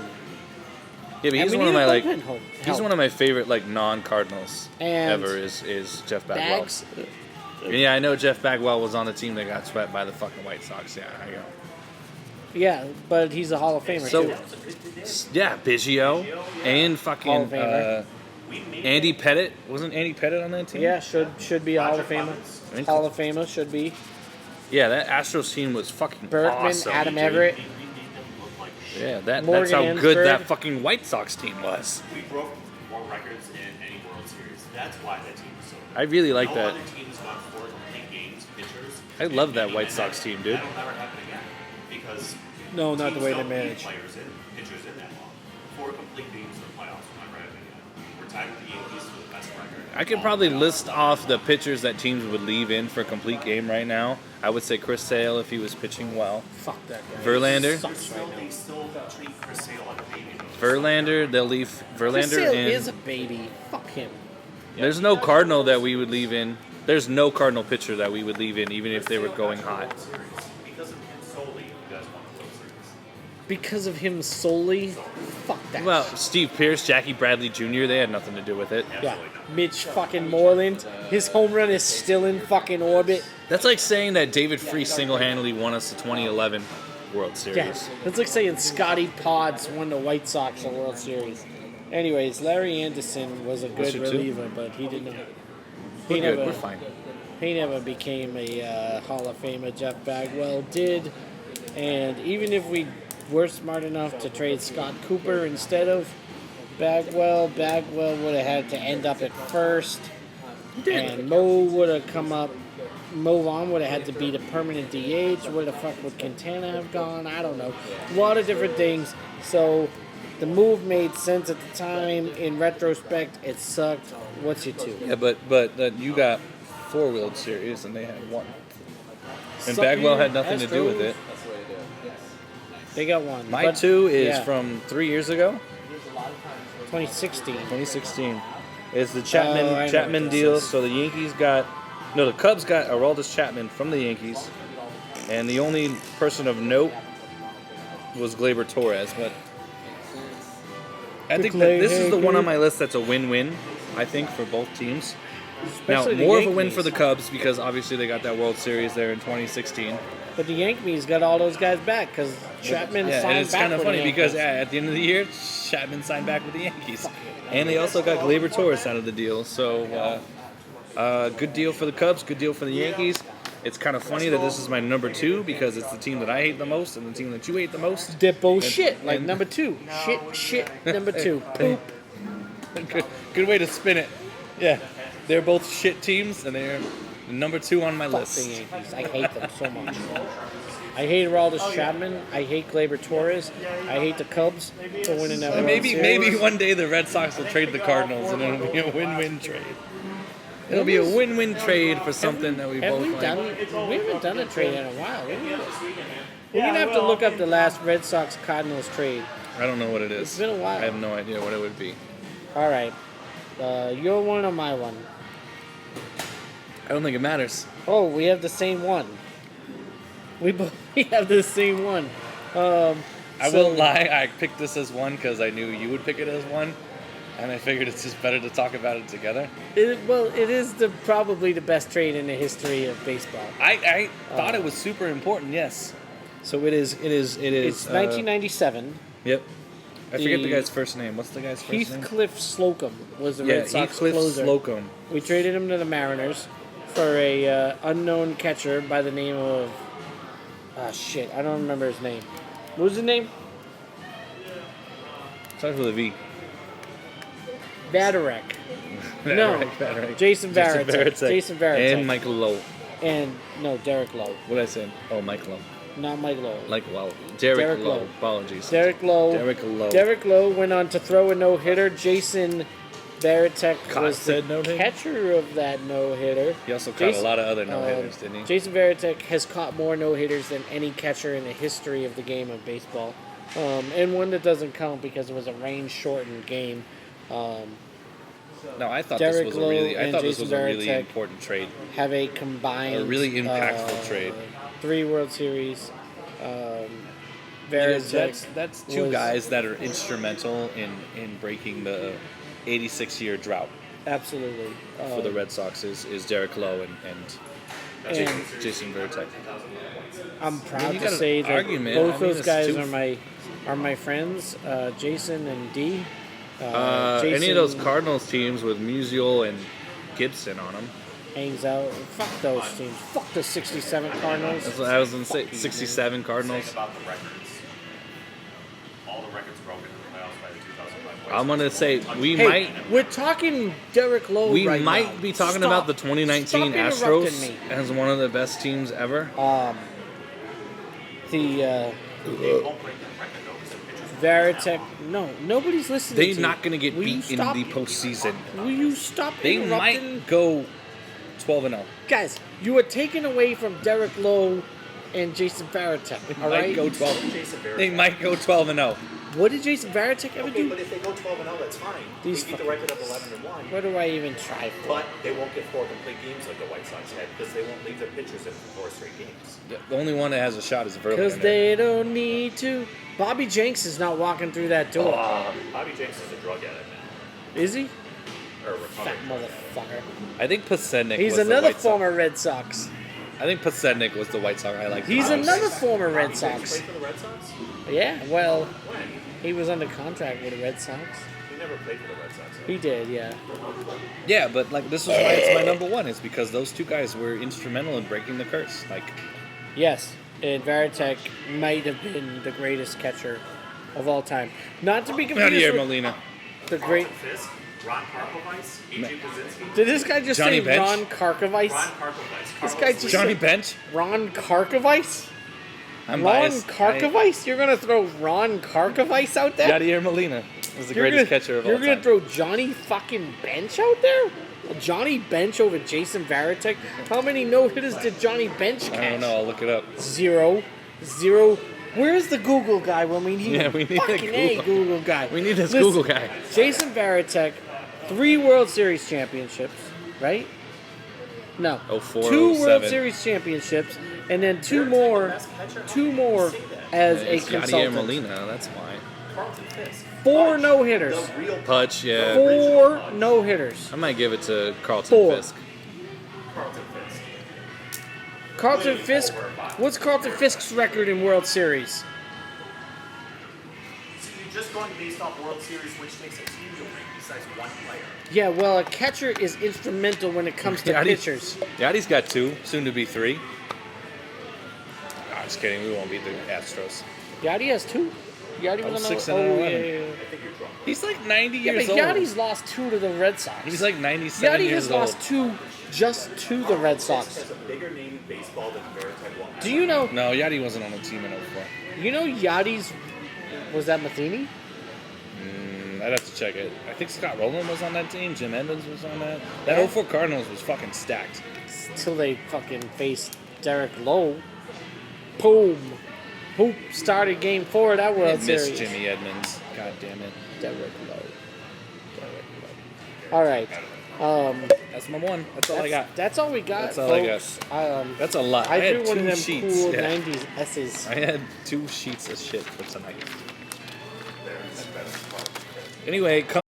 but And he's we one of need my a like. bullpen help. He's one of my favorite like non-Cardinals And ever. Is Jeff Bagwell? Bags. Yeah, I know Jeff Bagwell was on the team that got swept by the fucking White Sox. Yeah, I go. Yeah, but he's a Hall of Famer So, too. yeah, Biggio and Hall fucking of Famer. Andy Pettit. Wasn't Andy Pettit on that team? Yeah, should be a Hall of Famer. Hall of Famer should be. Yeah, that Astros team was fucking Berkman, awesome. Adam dude. Everett. Yeah, that's Morgan how good Hansford. that fucking White Sox team was. We broke more records in any World Series. That's why that team was so good. I really like no that. other team's won 4 complete games, pitchers. I love that and White Sox team, dude. That'll never happen again. Because No, not the teams way don't they leave manage. players in, pitchers in that long. 4 complete games in the playoffs will never happen again. We're tied with the Yankees for the best record. I could probably list off the pitchers that teams would leave in for a complete game right now. I would say Chris Sale if he was pitching well. Fuck that guy. Verlander. Sucks right now. They still treat Chris Sale like a baby. Verlander, they'll leave Chris Verlander Sale in. is a baby. Fuck him. There's no Cardinal that we would leave in. There's no Cardinal pitcher that we would leave in, even if they were going hot. Because of him solely, you guys won the World Series. Because of him solely. Fuck that. Well, shit. Steve Pierce, Jackie Bradley Jr., they had nothing to do with it. Yeah, Mitch fucking Moreland. His home run is still in fucking orbit. That's like saying that David Freese single-handedly won us the 2011 World Series. Yeah, it's like saying Scotty Pods won the White Sox a World Series. Anyways, Larry Anderson was a What's good your two? reliever, but he didn't. We're He good. never. We're fine. He never became a Hall of Famer. Jeff Bagwell did, and even if we were smart enough to trade Scott Cooper instead of Bagwell would have had to end up at first, and Mo would have come up. Mo Vaughn would have had to be the permanent DH. Where the fuck would Quintana have gone? I don't know. A lot of different things. So the move made sense at the time. In retrospect, it sucked. What's your two? Yeah, but you got 4 World Series and they had 1. And Suck Bagwell you, had nothing to do with Astros. it. They got one. My But, 2 is yeah, from 3 years ago, 2016. 2016. It's the Oh, I know what Chapman this deal. is. So the Cubs got Aroldis Chapman from the Yankees, and the only person of note was Gleyber Torres. But I think that this is the one on my list that's a win-win. I think for both teams. Especially now the more of a win for Yankees. the Cubs because obviously they got that World Series there in 2016. But the Yankees got all those guys back because Chapman Yeah, signed and it's back kind of with funny the because Yankees. at the end of the year, Chapman signed back with the Yankees, and they also got Gleyber Torres out of the deal. So, good deal for the Cubs, good deal for the Yankees. It's kind of funny that this is my number 2 because it's the team that I hate the most and the team that you hate the most. They're bullshit, like and- number 2. Shit, number 2. Poop. Good way to spin it. Yeah, they're both shit teams, and they're number 2 on my Fuck the list. Yankees. I hate them so much. I hate Aroldis Chapman. I hate Gleyber Torres. I hate the Cubs for winning that World Maybe Series. one day the Red Sox will trade the Cardinals, and it'll be a win-win trade. It'll be a win-win trade for something that we Have both we like. done? We haven't done a trade in a while. We're gonna have to look up the last Red Sox Cardinals trade. I don't know what it is. It's been a while. I have no idea what it would be. All right, your one or my one? I don't think it matters. Oh, we have the same one. We both have the same one. I So- won't lie. I picked this as 1 because I knew you would pick it as 1, and I figured it's just better to talk about it together. It is probably the best trade in the history of baseball. I thought it was super important. Yes. So it is. It's 1997. Yep. I forget the The- guy's first name. What's the guy's first name? Heathcliff Slocum was the Yeah, Red Sox Heathcliff closer. Slocum. We traded him to the Mariners for a unknown catcher by the name of shit. I don't remember his name. What was his name? Starts with a V. Vaderek. No, Varitek. Jason Varitek. Jason Varitek. And Michael Lowe. And no, Derek Lowe. What did I say? Oh, Mike Lowe. Not Mike Lowe. Like Lowe. Derek Derek Lowe. Lowe. Apologies. Derek Lowe. Derek Lowe. Derek Lowe went on to throw a no-hitter. Jason Varitek Caught was the said no-hitter? catcher of that no-hitter. He also caught Jason- a lot of other no-hitters, didn't he? Jason Varitek has caught more no-hitters than any catcher in the history of the game of baseball. And one that doesn't count because it was a rain-shortened game. No, I thought Derek this was Lowe a really. I and thought this Jason was a really Varitek important trade. Have a combined... A really impactful trade. 3 World Series. Because Varitek that's 2 was- guys that are instrumental in breaking the 86-year drought Absolutely. for the Red Sox is Derek Lowe and Jason Varitek. I'm proud you to got an say that argument. both I mean, those it's guys two- are my friends, Jason and D. Any Jason of those Cardinals teams with Musial and Gibson on them. hangs out. Fuck those teams. Fuck the '67 Cardinals. That's what I was going to say. 67 Cardinals. About the records. All the records broken in the playoffs by the 2005 White I'm going to say we Hey, might. we're talking Derek Lowe We right might now. be talking Stop. about the 2019 Stop interrupting Astros me. as one of the best teams ever. The Varitek. No, nobody's listening. They're to not you. going to get Will you beat in stop- the postseason. Will you stop They interrupting? might go 12-0. Guys, you are taking away from Derek Lowe and Jason Varitek. All Might right. go 12. Jason Varitek. They might go 12-0. What did Jason Varitek ever Okay, do? but if they go 12-0, that's fine. These They keep the fucking- record of 11-1. What do I even try for? But they won't get 4 complete games like the White Sox had because they won't leave their pitchers in for 4 straight games. The only one that has a shot is Verlander. Because they don't need to. Bobby Jenks is not walking through that door. Bobby Jenks is a drug addict now. Is he? Or a Fat recovered. motherfucker. I think Pasednik He's was the another White Sox. former Red Sox. I think Pasednik was the White Sox I like. He's the most. another former Red Jenks Sox. played for the Red Sox? Yeah, well, When? he was under contract with the Red Sox. He He never played for the Red Sox. He did, yeah. Yeah, but like this is why it's my number one. It's because those two guys were instrumental in breaking the curse. Like, Yes, and Varitek might have been the greatest catcher of all time. Not to be confused Yadier with Molina. the great. Fisk, Ron Karkovice, AJ Kaczynski. Did this guy just Johnny say Bench? Ron Karkovice? Ron Karkovice. This guy just Johnny said Bench. Ron Karkovice? I'm Ron biased. Karkovice? You're gonna throw Ron Karkovice out there? Yadier Molina is the You're greatest gonna- catcher of all You're gonna time. throw Johnny fucking Bench out there? Johnny Bench over Jason Varitek? How many no-hitters did Johnny Bench catch? I don't know. I'll look it up. Zero. Where's the Google guy when we need Yeah, we need a fucking Google guy. We need this Listen, Google guy. Jason Varitek, 3 World Series championships, right? No. 04, 2 World 07. Series championships, and then two more as a It's Yadier consultant. Molina. That's why. Carlton Fisk. 4 no-hitters. The real Pudge. Yeah. 4 no-hitters. I might give it to Carlton 4. Fisk. Carlton Fisk. Carlton Fisk. What's Carlton Fisk's record in World Series? So you're just going based off World Series, which makes a team to win besides one player. Yeah, well, a catcher is instrumental when it comes to Yadi- pitchers. Yadi's got 2, soon to be 3. No, I'm just kidding. We won't beat the Astros. Yadi has 2. Yadi Oh, was on 6 the. and Oh, 11. yeah. He's like 90 Yeah, years but old. Yadi's lost 2 to the Red Sox. He's like 97 Yadi years has old. lost 2 just to the Red Sox. Has a bigger name in baseball than Veritek will. Do you know? No, Yadi wasn't on the team in 04. You know Yadi's. Was that Matheny? I'd have to check it. I think Scott Rowland was on that team. Jim Edmonds was on that. That Yeah. 04 Cardinals was fucking stacked. Till they fucking faced Derek Lowe. Boom. Who started Game 4 of that I World miss Series? Jimmy Edmonds. God damn it. Derek Lowe. All right. That's my one. That's all I got. That's all we got. That's all I got. folks. That's a lot. I had drew one of 2 them sheets. cool Yeah. 90s S's. I had 2 sheets of shit for tonight. Anyway, come.